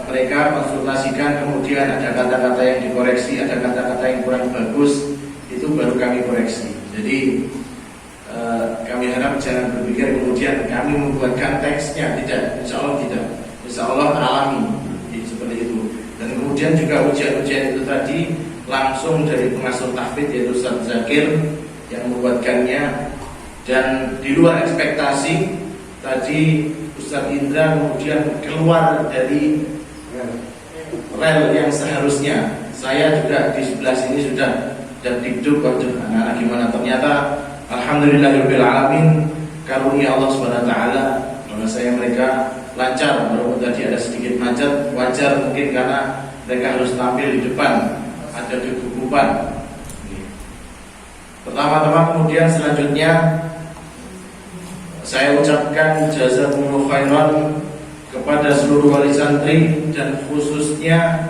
mereka konsultasikan, kemudian ada kata-kata yang dikoreksi, ada kata-kata yang kurang bagus, itu baru kami koreksi. Jadi kami harap jangan berpikir kemudian kami membuatkan teksnya, tidak, insya Allah tidak, insya Allah alami seperti itu. Dan kemudian juga ujian-ujian itu tadi langsung dari pengasuh tahfidz yaitu Ustaz Zakir yang membuatkannya, dan di luar ekspektasi tadi Ustaz Indra kemudian keluar dari rel yang seharusnya. Saya juga di sebelah sini sudah dikduk, anak-anak gimana, ternyata alhamdulillahirabbil alamin, karunia Allah Subhanahu wa taala bahwasanya mereka lancar, walaupun tadi ada sedikit macet, wajar mungkin karena mereka harus tampil di depan, ada kegugupan. Pertama-tama kemudian selanjutnya saya ucapkan jazakumullah khairan kepada seluruh wali santri, dan khususnya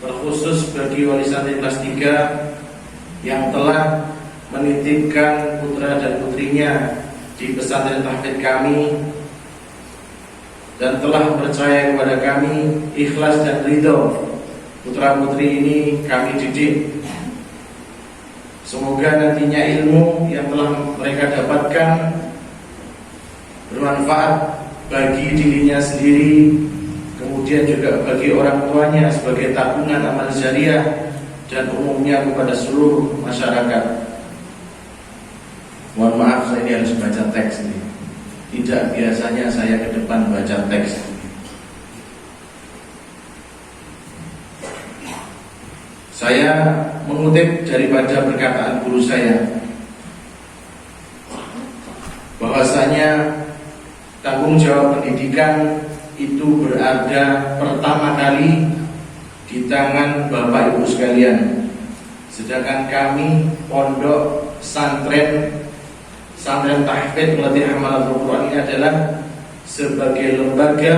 terkhusus bagi wali santri kelas 3 yang telah menitipkan putra dan putrinya di pesantren tahfidz kami dan telah percaya kepada kami, ikhlas dan ridho. Putra putri ini kami didik. Semoga nantinya ilmu yang telah mereka dapatkan bermanfaat bagi dirinya sendiri, kemudian juga bagi orang tuanya sebagai tabungan amal jariah, dan umumnya kepada seluruh masyarakat. Mohon maaf, saya ini harus baca teks ini. Tidak biasanya saya ke depan baca teks. Saya mengutip daripada perkataan guru saya, bahwasanya tanggung jawab pendidikan itu berada pertama kali di tangan Bapak Ibu sekalian. Sedangkan kami pondok pesantren tahfidz Latih Hamalatul Quran ini adalah sebagai lembaga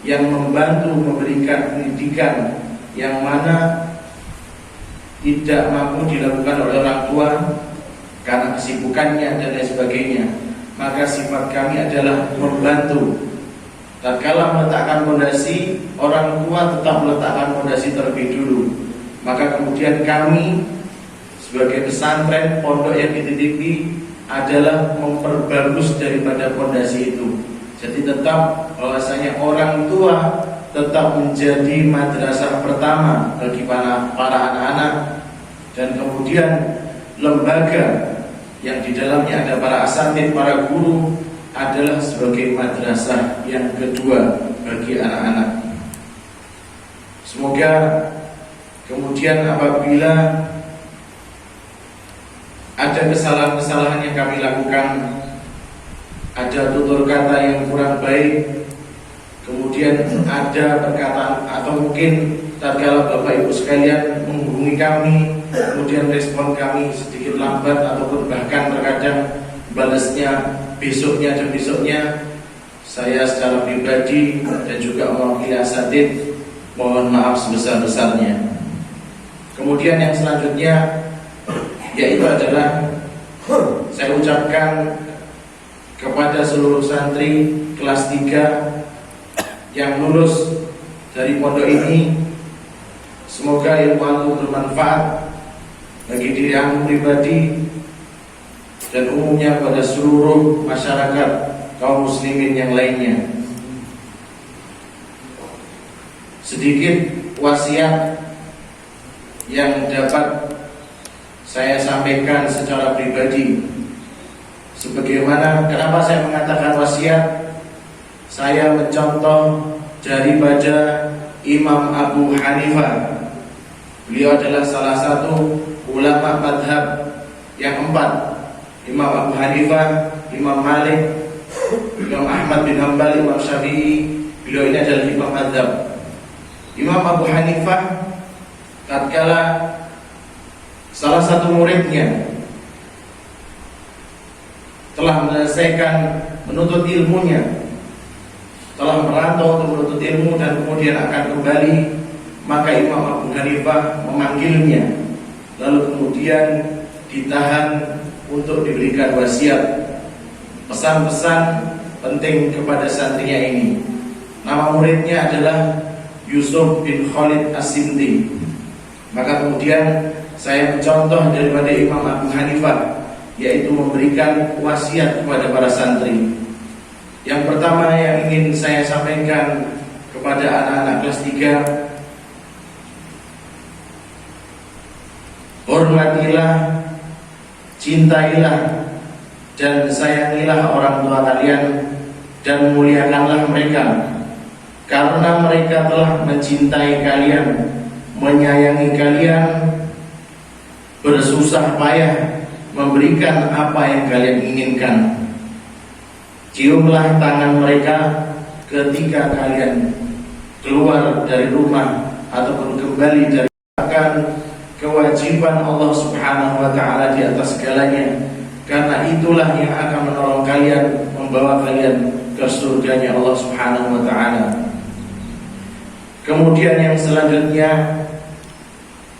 yang membantu memberikan pendidikan yang mana tidak mampu dilakukan oleh orang tua karena kesibukannya dan lain sebagainya. Maka sifat kami adalah membantu. Tatkala meletakkan fondasi, orang tua tetap meletakkan fondasi terlebih dulu. Maka kemudian kami sebagai pesantren pondok yang dititipi adalah memperbagus daripada fondasi itu. Jadi tetap bahwasanya orang tua tetap menjadi madrasah pertama bagi para anak-anak, dan kemudian lembaga yang di dalamnya ada para asatidz, para guru, adalah sebagai madrasah yang kedua bagi anak-anak. Semoga kemudian apabila ada kesalahan-kesalahan yang kami lakukan, ada tutur kata yang kurang baik, kemudian ada perkataan atau mungkin tatkala Bapak Ibu sekalian menghubungi kami, kemudian respon kami sedikit lambat ataupun bahkan terkadang balasnya besoknya dan besoknya, saya secara pribadi dan juga mewakili asatidz mohon maaf sebesar-besarnya. Kemudian yang selanjutnya yaitu adalah saya ucapkan kepada seluruh santri kelas 3 yang lulus dari pondok ini, semoga ilmu antum bermanfaat bagi diri antum pribadi dan umumnya pada seluruh masyarakat kaum muslimin yang lainnya. Sedikit wasiat yang dapat saya sampaikan secara pribadi. Sebagaimana kenapa saya mengatakan wasiat? Saya mencontoh daripada Imam Abu Hanifah. Beliau adalah salah satu ulama madhab yang 4. Imam Abu Hanifah, Imam Malik, Imam Ahmad bin Hanbal, Imam Syafi'i. Beliau ini adalah imam madhab. Imam Abu Hanifah tatkala salah satu muridnya telah menyelesaikan menuntut ilmunya, telah merantau untuk menuntut ilmu dan kemudian akan kembali, maka Imam Abu Hanifah memanggilnya, lalu kemudian ditahan untuk diberikan wasiat, pesan-pesan penting kepada santrinya ini. Nama muridnya adalah Yusuf bin Khalid As-Sinti. Maka kemudian saya mencontoh daripada Imam Abu Hanifah, yaitu memberikan wasiat kepada para santri. Yang pertama yang ingin saya sampaikan kepada anak-anak kelas 3, hormatilah, cintailah dan sayangilah orang tua kalian dan muliakanlah mereka, karena mereka telah mencintai kalian, menyayangi kalian, bersusah payah memberikan apa yang kalian inginkan. Ciumlah tangan mereka ketika kalian keluar dari rumah ataupun kembali dari kewajiban Allah Subhanahu wa ta'ala di atas segalanya, karena itulah yang akan menolong kalian, membawa kalian ke surganya Allah Subhanahu wa ta'ala. Kemudian yang selanjutnya,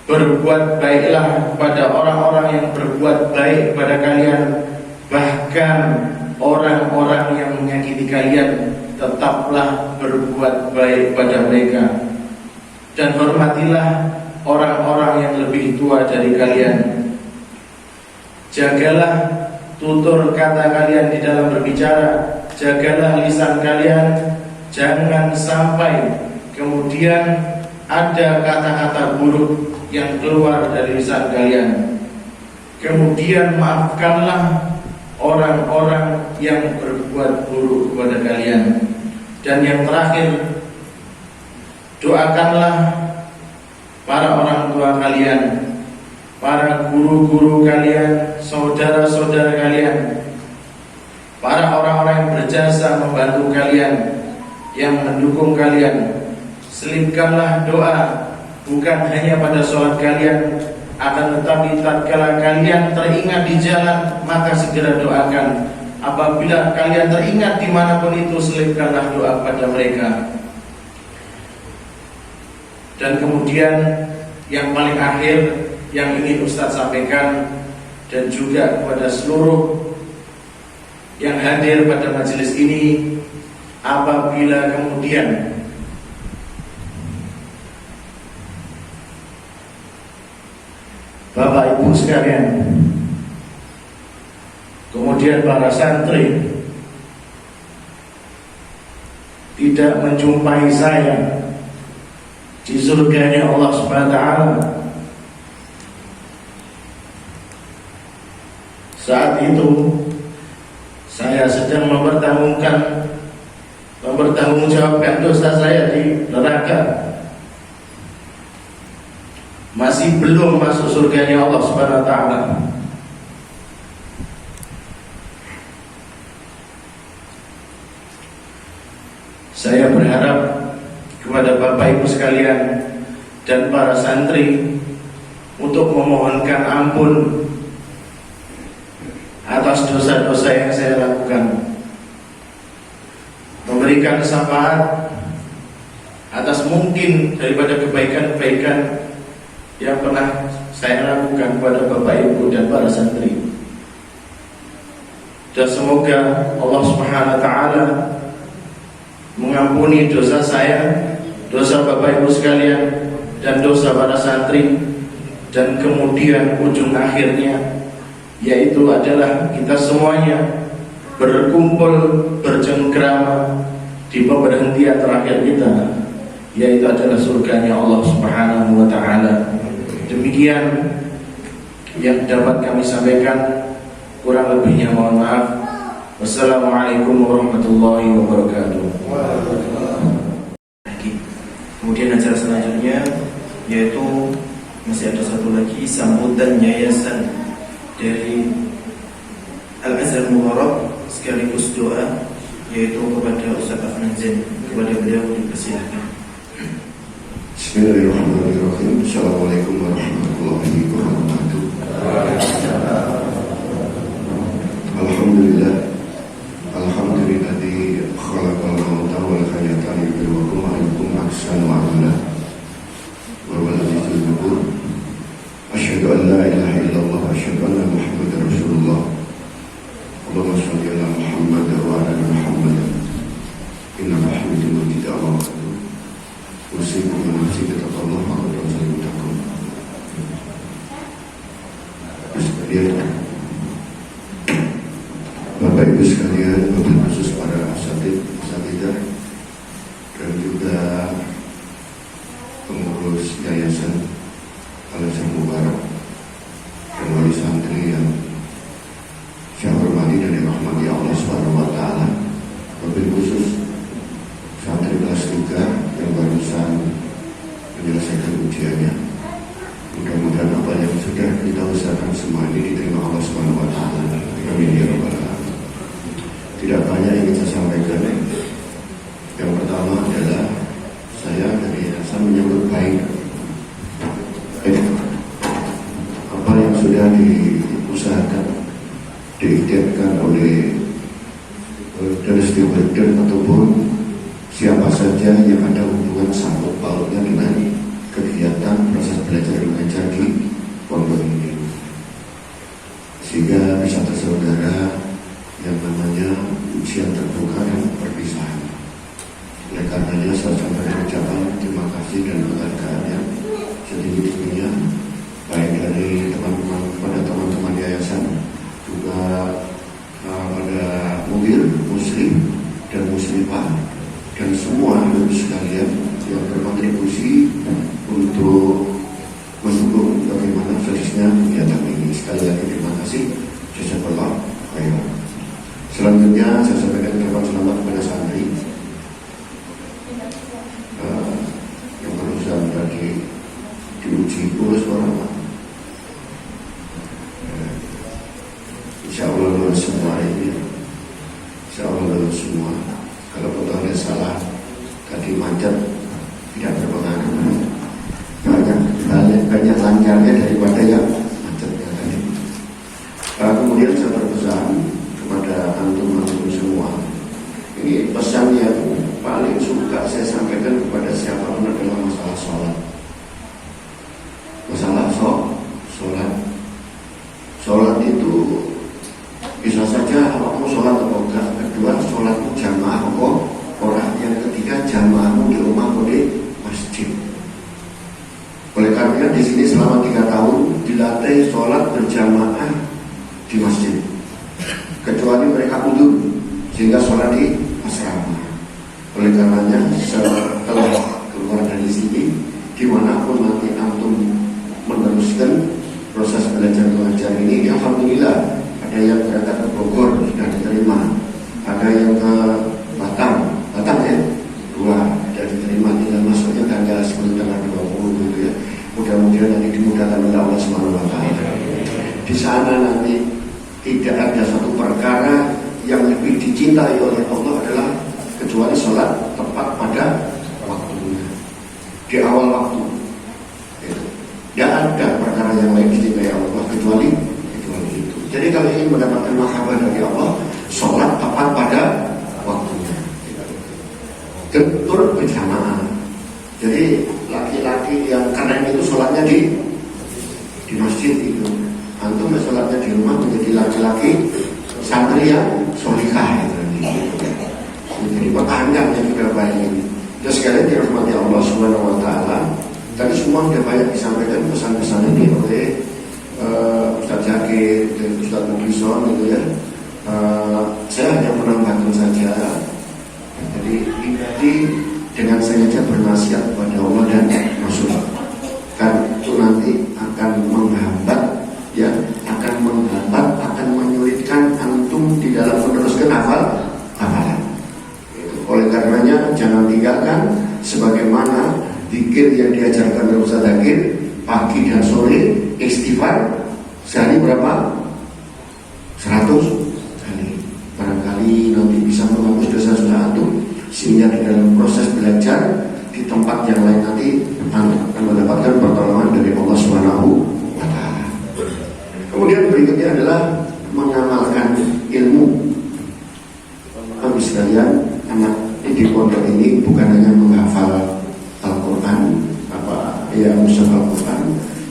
berbuat baiklah kepada orang-orang yang berbuat baik kepada kalian, bahkan orang-orang yang menyakiti kalian, tetaplah berbuat baik pada mereka. Dan hormatilah orang-orang yang lebih tua dari kalian. Jagalah tutur kata kalian di dalam berbicara, jagalah lisan kalian, jangan sampai kemudian ada kata-kata buruk yang keluar dari lisan kalian. Kemudian maafkanlah orang-orang yang berbuat buruk kepada kalian. Dan yang terakhir, doakanlah para orang tua kalian, para guru-guru kalian, saudara-saudara kalian, para orang-orang yang berjasa membantu kalian, yang mendukung kalian. Selipkanlah doa bukan hanya pada sholat kalian, akan tetapi tatkala kalian teringat di jalan, maka segera doakan. Apabila kalian teringat dimanapun itu, selipkanlah doa pada mereka. Dan kemudian yang paling akhir yang ingin Ustaz sampaikan, dan juga kepada seluruh yang hadir pada majelis ini, apabila kemudian Bapak Ibu sekalian, kemudian para santri tidak menjumpai saya di surganya Allah Subhanahu wa ta'ala, Saat itu saya sedang mempertanggungjawabkan dosa saya di neraka, masih belum masuk surganya Allah Subhanahu wa taala. Saya berharap kepada Bapak Ibu sekalian dan para santri untuk memohonkan ampun atas dosa-dosa yang saya lakukan, memberikan syafaat atas mungkin daripada kebaikan-kebaikan yang pernah saya lakukan kepada Bapak Ibu dan para santri. Dan semoga Allah Subhanahu wa taala mengampuni dosa saya, dosa Bapak Ibu sekalian, dan dosa para santri, dan kemudian ujung akhirnya yaitu adalah kita semuanya berkumpul bercengkrama di pemberhentian terakhir kita, yaitu adalah surganya Allah Subhanahu wa taala. Demikian yang dapat kami sampaikan, kurang lebihnya mohon maaf. Wassalamualaikum warahmatullahi wabarakatuh. Kemudian acara selanjutnya yaitu masih ada satu lagi sambutan yayasan dari Al-Azhar Mubarak sekaligus doa, yaitu kepada Ustaz Afnan Zain. Kepada beliau dipersilakan. Bismillahirrahmanirrahim. Assalamualaikum warahmatullahi wabarakatuh. Alhamdulillah. Alhamdulilladzi khalaqal mauta wal hayata liyabluwakum ayyukum ahsanu amala. Wa huwal azizul ghafur. Asyhadu an la ilaha illallah wa asyhadu anna Muhammadar Rasulullah. Allahumma shalli ala Muhammad wa ala ali Muhammad. Innaka Hamidum Majid. Usikum wa nafsi bittaqwallah wa taqwallakum. Bapak Ibu sekalian, wabil khusus para asatidzah dan juga pengurus yayasan Al-Azhar Mubarak dan wali santri yang saya hormati dan dirahmati Allah Subhanahu wa taala. Wabil khusus santri kelas 3 yang barusan menyelesaikan ujiannya. Mudah-mudahan apa yang sudah kita usahakan semua ini diterima Allah Subhanahu wa taala. Amin ya rabbal alamin. Tidak banyak yang ingin saya sampaikan. Yang pertama adalah saya dari yayasan menyambut baik apa yang sudah diusahakan, diikhtiarkan oleh distributor ataupun siapa saja yang ada hubungan sangkut pautnya dengan kegiatan proses belajar mengajar di pondok ini, sehingga bisa terselenggara yang namanya ujian terbuka dan perpisahan. Oleh karenanya saya sampaikan ucapan terima kasih dan penghargaan yang setinggi-tingginya baik dari teman-teman kepada teman-teman yayasan, juga pada mudir muslim dan muslimah dan semua ibu sekalian yang berkontribusi untuk mendukung bagaimana suksesnya kegiatan ini. Sekali lagi terima kasih. Jazakallah khairan. Selanjutnya saya sampaikan ucapan selamat kepada santri yang barusan tadi diuji lulus orang. Insya Allah lulus semua ini. Insya Allah lulus semua. Kalau potongnya salah tadi macet tidak berpengaruh. Banyak lancarnya daripada yang macetnya tadi. Kemudian saya berpesan kepada antum-antum semua. Ini pesan yang paling suka saya sampaikan kepada siapapun adalah masalah sholat. Masalah sholat. Sholat itu bisa saja awakmu sholat atau enggak. Kedua, sholatmu jamaah atau orang. Yang ketiga, jamaahmu di rumah atau di masjid. Oleh karena di sini selama 3 tahun dilatih sholat berjamaah di masjid, kecuali mereka udur sehingga sholat di asrama. Oleh karenanya setelah keluar dari sini, dimanapun nanti antum meneruskan proses belajar mengajar ini, alhamdulillah ada yang berangkat ke Bogor sudah diterima, ada yang ke Batam ya, 2 sudah diterima, tinggal masuknya tanggal 10 tanggal 20 gitu ya. Mudah-mudahan nanti dimudahkan oleh Allah Subhanahu wa taala. Di sana nanti tidak ada satu perkara yang lebih dicintai oleh Allah adalah kecuali sholat tepat pada waktunya, di awal waktu. Tidak ada perkara yang lain dicintai Allah kecuali itu. Jadi kalau ingin mendapatkan mahabbah dari Allah, sholat tepat pada waktunya. Turut berjamaah. Jadi laki-laki yang keren itu sholatnya di masjid itu. Antum sholatnya di rumah menjadi laki-laki santri yang solikah. Jadi pertahankan yang juga baik ini. Terus sekalian dirahmati Allah Subhanahu wa taala. Tadi semua sudah banyak disampaikan pesan-pesan ini oleh Ustaz Zakir dan Ustaz Mukison gitu ya. Saya hanya menambahkan saja. Jadi dengan sengaja bernasihat kepada Allah dan Rasul, kan itu nanti akan menghambat ya, akan menyulitkan antum di dalam meneruskan hafalan. Oleh karenanya jangan tinggalkan sebagaimana zikir yang diajarkan oleh Ustaz Zakir pagi dan sore, istighfar sehari berapa? 100 kali. Barangkali nanti bisa menghapus dosa-dosa antum, sehingga di dalam proses belajar di tempat yang lain nanti akan mendapatkan pertolongan dari Allah Subhanahu wa taala. Kemudian berikutnya adalah mengamalkan ilmu. Kami sekalian, anak di pondok ini bukan hanya menghafal Al-Quran, mushaf Al-Quran,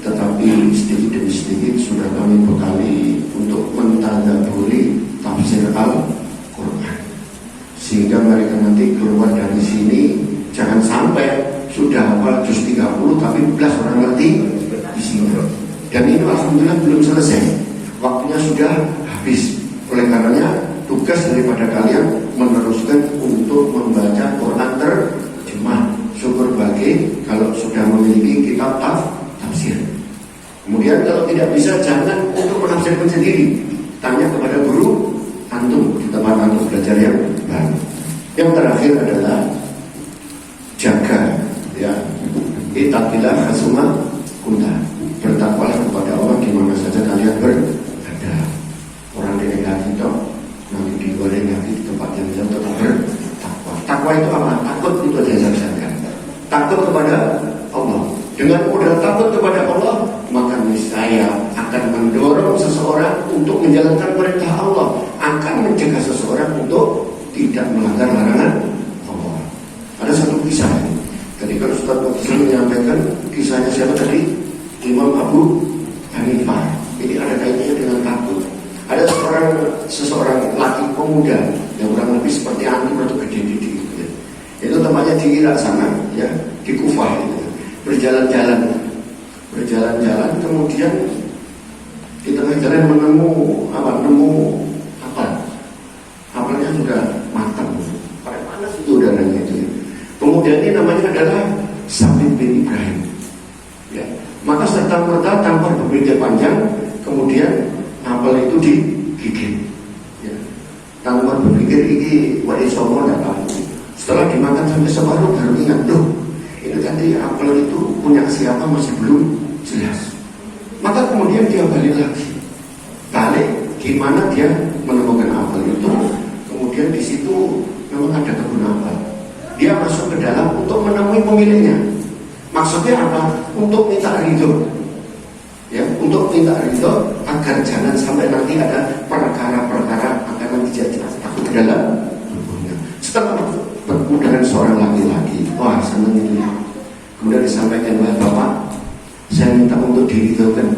tetapi sedikit demi sedikit sudah kami bekali untuk mentadabburi tafsir Al-Quran, sehingga mereka nanti keluar dari sini jangan sampai sudah hafal juz 30 tapi belas orang ngerti di sini. Dan ini alhamdulillah belum selesai, waktunya sudah habis. Oleh karenanya tugas daripada kalian meneruskan untuk membaca Quran terjemah. Syukur bagi kalau sudah memiliki kitab tafsir. Kemudian kalau tidak bisa, jangan untuk menafsirkan sendiri, tanya kepada guru antum di tempat antum belajar yang baru. Yang terakhir adalah jaga ya, ittaqillah hasuma kunta, bertakwalah kepada Allah di mana saja kalian berada. Orang di negara itu nanti di luar negara di tempat yang jauh tetap bertakwa. Takwa itu apa? Takut, itu aja saya sampaikan. Takut kepada Allah. Dengan mudah takut kepada Allah, maka niscaya akan mendorong seseorang untuk menjalankan perintah Allah, akan mencegah seseorang untuk tidak melanggar larangan Allah. Ada satu kisah. Tadi kalau Ustaz Muksin menyampaikan kisahnya siapa tadi? Imam Abu Hanifah. Ini ada kaitannya dengan takut. Ada seseorang laki pemuda yang kurang lebih seperti antum atau gede-gede. Itu tempatnya di Irak sana, ya, di Kufah itu. Berjalan-jalan, kemudian di tengah jalan nemu apelnya sudah matang, panas itu udaranya itu. Kemudian ini namanya adalah Sabit bin Ibrahim. Ya, maka serta-merta tanpa berpikir panjang, kemudian apel itu digigit. Ya, tanpa berpikir ini waisomo datang. Setelah dimakan sampai separuh baru ingat, loh, ini tadi apel itu punya siapa masih belum jelas. Maka kemudian dia balik gimana dia menemukan apel itu. Kemudian di situ memang ada kebun apel. Dia masuk ke dalam untuk menemui pemiliknya. Maksudnya apa? Untuk minta ridho. Ya, untuk minta ridho agar jangan sampai nanti ada perkara-perkara akan dijajah takut ke dalam tubuhnya. Setelah bertemu dengan seorang laki-laki, wah senang itu ya. Kemudian disampaikan oleh Bapak, saya minta untuk diridhokan.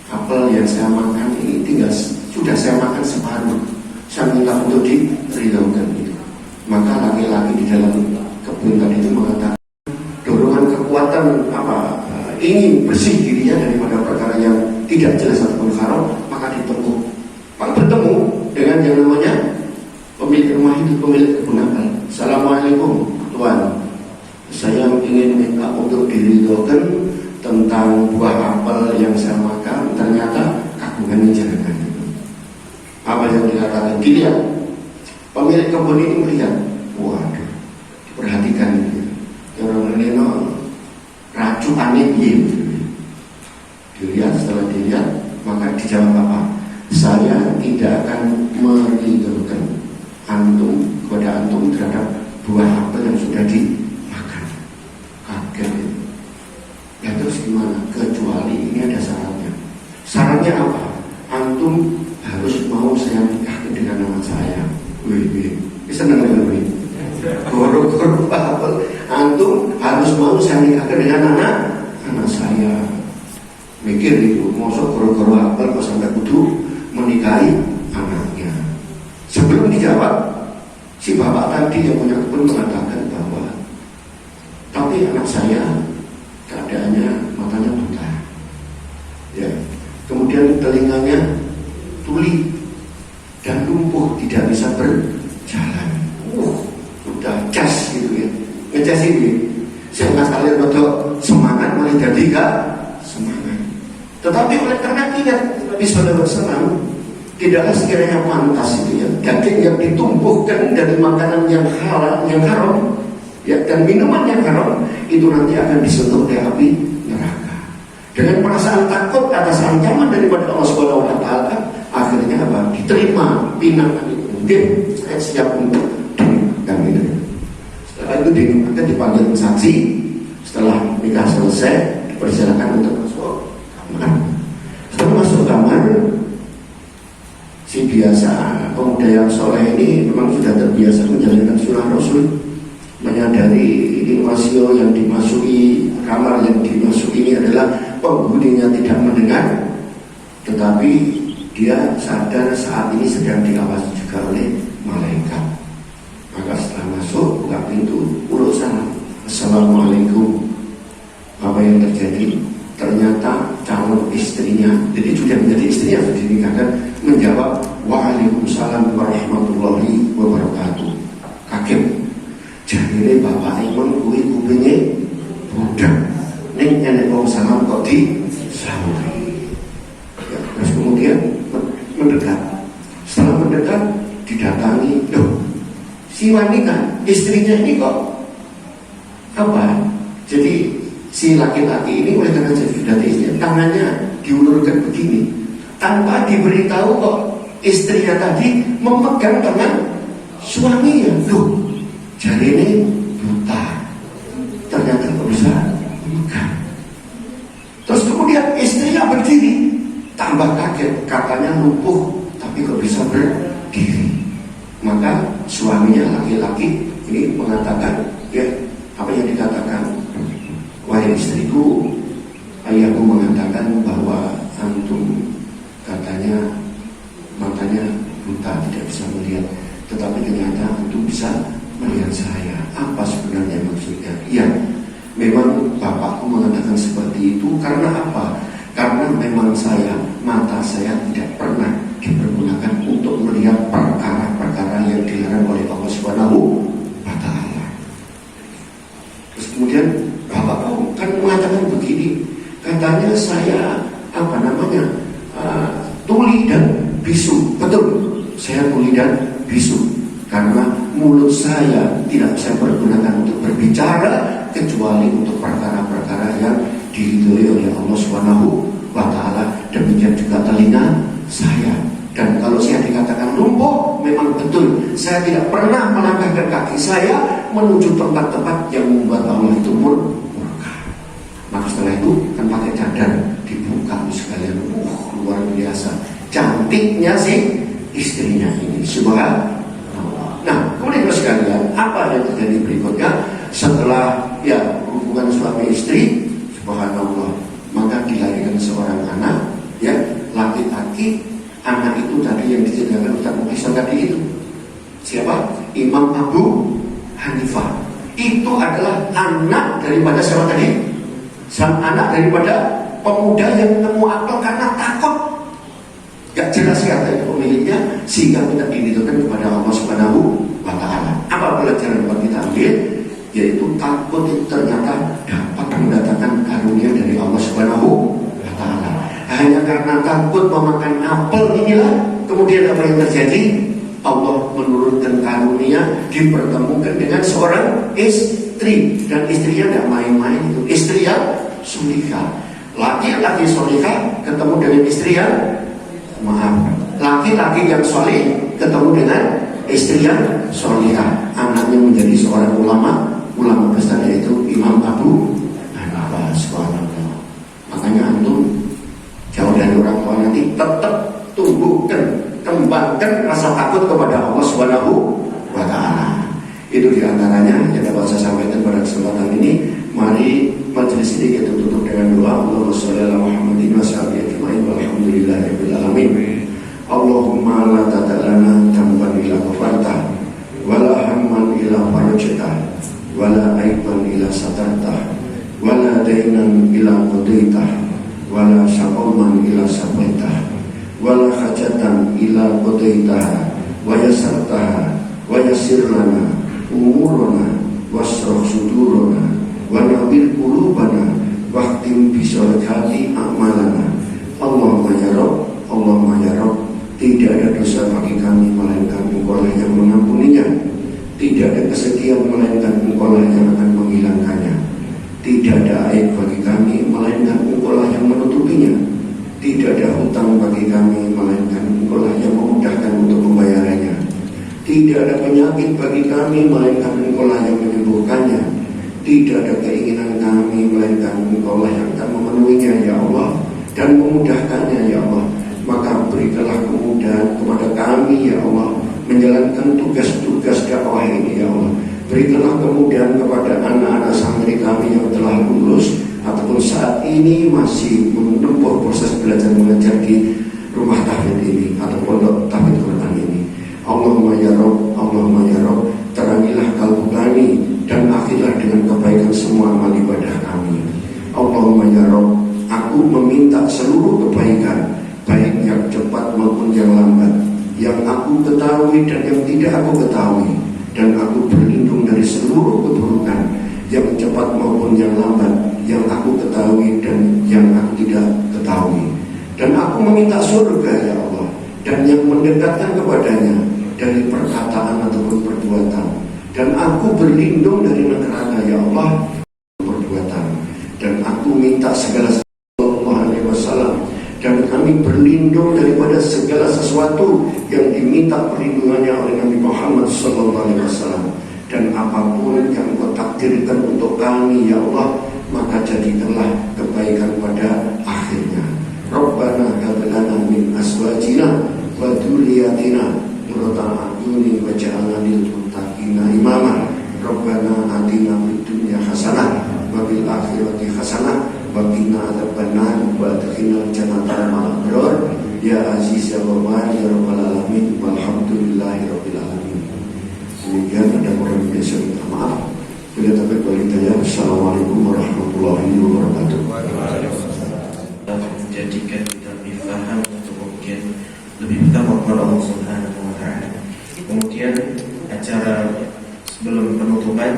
Apel yang saya makan ini sudah saya makan separuh. Saya minta untuk diridhokan itu. Maka laki-laki di dalam kebun tadi itu mengatakan dorongan kekuatan ingin bersih dirinya daripada perkara yang tidak jelas ataupun haram, maka ditempuh. Maka bertemu dengan yang namanya pemilik rumah itu, pemilik kebun apel. Assalamualaikum Tuan, saya ingin minta untuk diridhokan tentang buah apel yang saya makan, ternyata kandungannya jangan itu. Apa yang dikatakan? Dilihat, pemilik kebun ini melihat, waduh, diperhatikan ini. Orang ini racuannya gitu. Dilihat, setelah dilihat, maka dijawab apa? Saya tidak akan meridhokan antum kepada antum terhadap buah apel yang sudah dimakan. Kaget. Ya terus gimana? Kecuali ini ada syaratnya. Syaratnya apa? Antum harus mau saya nikahkan dengan anak saya. Wih, seneng nggak wih? Goro-goro apel. Antum harus mau saya nikahkan dengan anak saya. Mikir itu, mosok goro-goro apel kok sampai kudu menikahi anaknya. Sebelum dijawab, si bapak tadi yang punya kebun mengatakan bahwa tapi anak saya keadaannya matanya buta, ya, kemudian telinganya tuli dan lumpuh, tidak bisa berjalan. Udah cas gitu ya, ngecas ini. Saya kalian betul semangat mulai jadi gak semangat. Tetapi oleh karena ingat Nabi Sallallahu Alaihi Wasallam, tidaklah sekiranya pantas itu ya daging yang ditumbuhkan dari makanan yang halal, yang haram, ya, dan minuman yang haram itu nanti akan disentuh oleh api neraka. Dengan perasaan takut atas ancaman daripada Allah Subhanahu Wa Taala, akhirnya apa? Diterima pinangan itu. Mungkin saya siap untuk dinikahkan itu. Setelah itu dinikahkan, dipanggil saksi. Setelah nikah selesai, dipersilakan untuk masuk kamar. Setelah masuk kamar, si biasa pemuda yang soleh ini memang sudah terbiasa menjalankan sunnah Rasul, menyadari ini rasio yang dimasuki, kamar yang dimasuki ini adalah penghuninya tidak mendengar, tetapi dia sadar saat ini sedang diawasi juga oleh malaikat. Maka setelah masuk, buka pintu, urut salam, assalamualaikum. Apa yang terjadi? Ternyata calon istrinya, jadi sudah menjadi istrinya, sudah dinikahkan, menjawab waalaikumsalam warahmatullahi wabarakatuh. Kaget. Jadi bapak Iman kuwi kupingnya budak. Ning enek wong salam kok disambut. Ya, terus kemudian mendekat. Setelah mendekat didatangi, loh, si wanita istrinya ini kok apa? Jadi si laki-laki ini oleh karena sudah istrinya, tangannya diulurkan begini, tanpa diberitahu kok istrinya tadi memegang tangan suaminya. Loh, jari ini buta, ternyata kok bisa memegang. Terus kemudian istrinya berdiri, tambah kaget, katanya lumpuh tapi kok bisa berdiri. Maka suaminya laki-laki ini mengatakan, ya, apa yang dikatakan? Wahai istriku, ayahku mengatakan bahwa antum katanya matanya buta, tidak bisa melihat, tetapi ternyata antum bisa melihat saya. Apa sebenarnya maksudnya? Iya, memang bapakku mengatakan seperti itu karena apa? Karena memang mata saya tidak pernah dipergunakan untuk melihat perkara-perkara yang dilarang oleh Allah Subhanahu wa Ta'ala. Terus kemudian bapakku kan mengatakan begini, katanya saya tuli dan bisu. Betul, saya tuli dan bisu karena mulut saya tidak saya pergunakan untuk berbicara kecuali untuk perkara-perkara yang diridhoi oleh Allah Subhanahu wa Ta'ala. Demikian juga telinga saya. Dan kalau saya dikatakan lumpuh, memang betul, saya tidak pernah melangkahkan kaki saya menuju tempat-tempat yang membuat Allah itu murka. Maka setelah itu kan pakai cadar, dibuka sekalian. Luar biasa cantiknya si istrinya ini, subhanallah. Nah, kemudian sekalian, apa yang terjadi berikutnya setelah ya hubungan suami istri, subhanallah, maka dilahirkan seorang anak, ya, laki-laki. Anak itu tadi yang diceritakan Ustaz Mukhlisar tadi itu siapa? Imam Abu Hanifah. Itu adalah anak daripada siapa tadi? Sang anak daripada pemuda yang nemu akal karena takut, gak jelas kata itu pemiliknya, sehingga minta dihidupkan kepada Allah Subhanahu wa Ta'ala. Apa pelajaran yang kita ambil? Yaitu takut itu ternyata dapat mendatangkan karunia dari Allah Subhanahu wa Ta'ala. hanya karena takut memakan apel inilah kemudian apa yang terjadi? Allah menurunkan karunia, dipertemukan dengan seorang istri, dan istrinya tidak main-main, itu istri yang solihah. Laki-laki solihah ketemu dengan istri yang laki-laki yang solih ketemu dengan istri yang solihah, anaknya menjadi seorang ulama besar, yaitu Imam Abu Hanifah. Makanya antum jauh dari orang tua nanti tetap tumbuhkan, kembangkan rasa takut kepada Allah Subhanahu wa Ta'ala. Itu diantaranya yang dapat saya sampaikan pada kesempatan ini. Mari majelis ini kita tutup dengan doa. Allahumma sholli ala Muhammadin wa sahbihi ajma'in walhamdulillahirabbil alamin. Allahumma la tad'alana damban ila ghafarta wala hamman ila farajta wala aiban ila satarta wala dainan ila qadaita wala syaqaman ila sabaita wala hajatan ila qadaitaha wa yasartaha wa yassir lana umurana wasrah sudurana wa nawwir qulubana waqtim bi sholihati a'malana. Allahumma ya Rabb, Allahumma ya Rabb, tidak ada dosa bagi kami melainkan Engkau lah yang mengampuninya. Tidak ada kesedihan melainkan Engkau lah yang akan menghilangkannya. Tidak ada aib bagi kami melainkan Engkau lah yang menutupinya. Tidak ada hutang bagi kami melainkan Engkau lah yang memudahkan untuk membayarannya. Tidak ada penyakit bagi kami melainkan Engkau lah yang menyembuhkannya. Tidak ada keinginan kami melainkan Engkau lah yang akan memenuhinya ya Allah dan memudahkannya ya Allah. Maka berikanlah kemudahan kepada kami ya Allah menjalankan tugas-tugas dakwah ini ya Allah. Berikanlah kemudahan kepada anak-anak santri kami yang telah lulus ataupun saat ini masih menempuh proses belajar mengajar di rumah tahfidz ini atau pondok tahfidz Quran ini. Allahumma ya Rabb, Allahumma ya Rabb, terangilah kalbu kami dan akhirlah dengan kebaikan semua amal ibadah kami. Allahumma ya Rabb, aku meminta seluruh kebaikan, baik yang cepat maupun yang lambat, yang aku ketahui dan yang tidak aku ketahui, dan aku berlindung dari seluruh keburukan, yang cepat maupun yang lambat, yang aku ketahui dan yang aku tidak ketahui. Dan aku meminta surga ya Allah, dan yang mendekatkan kepadanya dari perkataan ataupun perbuatan. Dan aku berlindung dari neraka ya Allah, perbuatan. Dan aku minta segala sesuatu, dan kami berlindung daripada segala sesuatu yang diminta perlindungannya oleh Nabi Muhammad SAW. Dan apapun yang Kau takdirkan untuk kami ya Allah, maka jadikanlah kebaikan pada akhirnya. Rabbana hab lana min azwajina wa dzurriyyatina qurrata a'yunin waj'alna lil muttaqina imama. Rabbana atina fid dunya hasanah wa fil akhirati hasanah wa qina adzabannar wa adkhilna jannata ma'al abrar ya aziz ya ghafar ya rabbal alamin walhamdulillahi rabbil alamin. Demikian ada orang biasa minta maaf. Bila tak berkualitasnya. Assalamualaikum warahmatullahi wabarakatuh. Menjadikan kita lebih paham untuk kemudian lebih bertakwa kepada Allah Subhanahu wa Ta'ala. Kemudian acara sebelum penutupan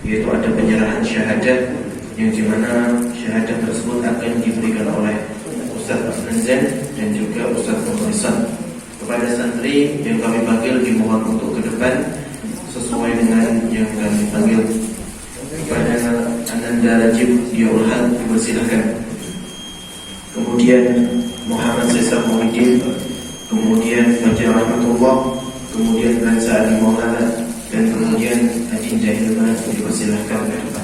yaitu ada penyerahan syahadat, yang dimana syahadat tersebut akan diberikan oleh Ustaz Afnanzen dan juga Ustaz Mukhlisan kepada santri yang kami panggil. Dimohon untuk ke depan sesuai dengan yang kami panggil. Kepada Ananda Rajib Diaulhan dipersilakan. Kemudian Muhammad Zaisar Muhyiddin, kemudian Fajar Rahmatullah, kemudian Ransa Ali Maulana, dan kemudian Adinda Hilman dipersilakan ke depan.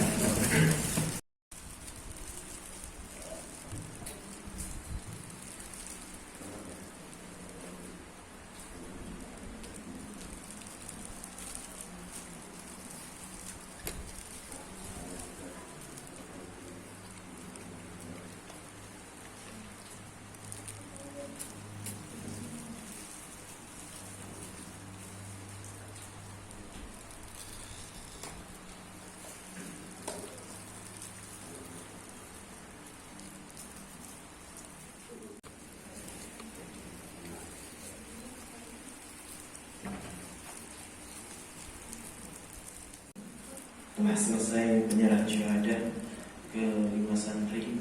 Telah selesai penyerahan syahadat ke 5 santri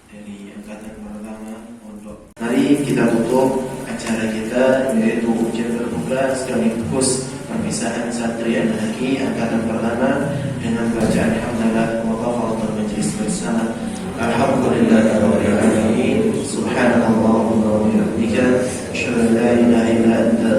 dari angkatan pertama pondok. Mari kita tutup acara kita, yaitu ujian terbuka sekaligus perpisahan santri Al-Haqi angkatan pertama dengan bacaan hamdalah wa tafadhal majlis bersama. Alhamdulillahirabbil alamin. Subhanallahumma wa bihamdika asyhadu an la ilaha illa anta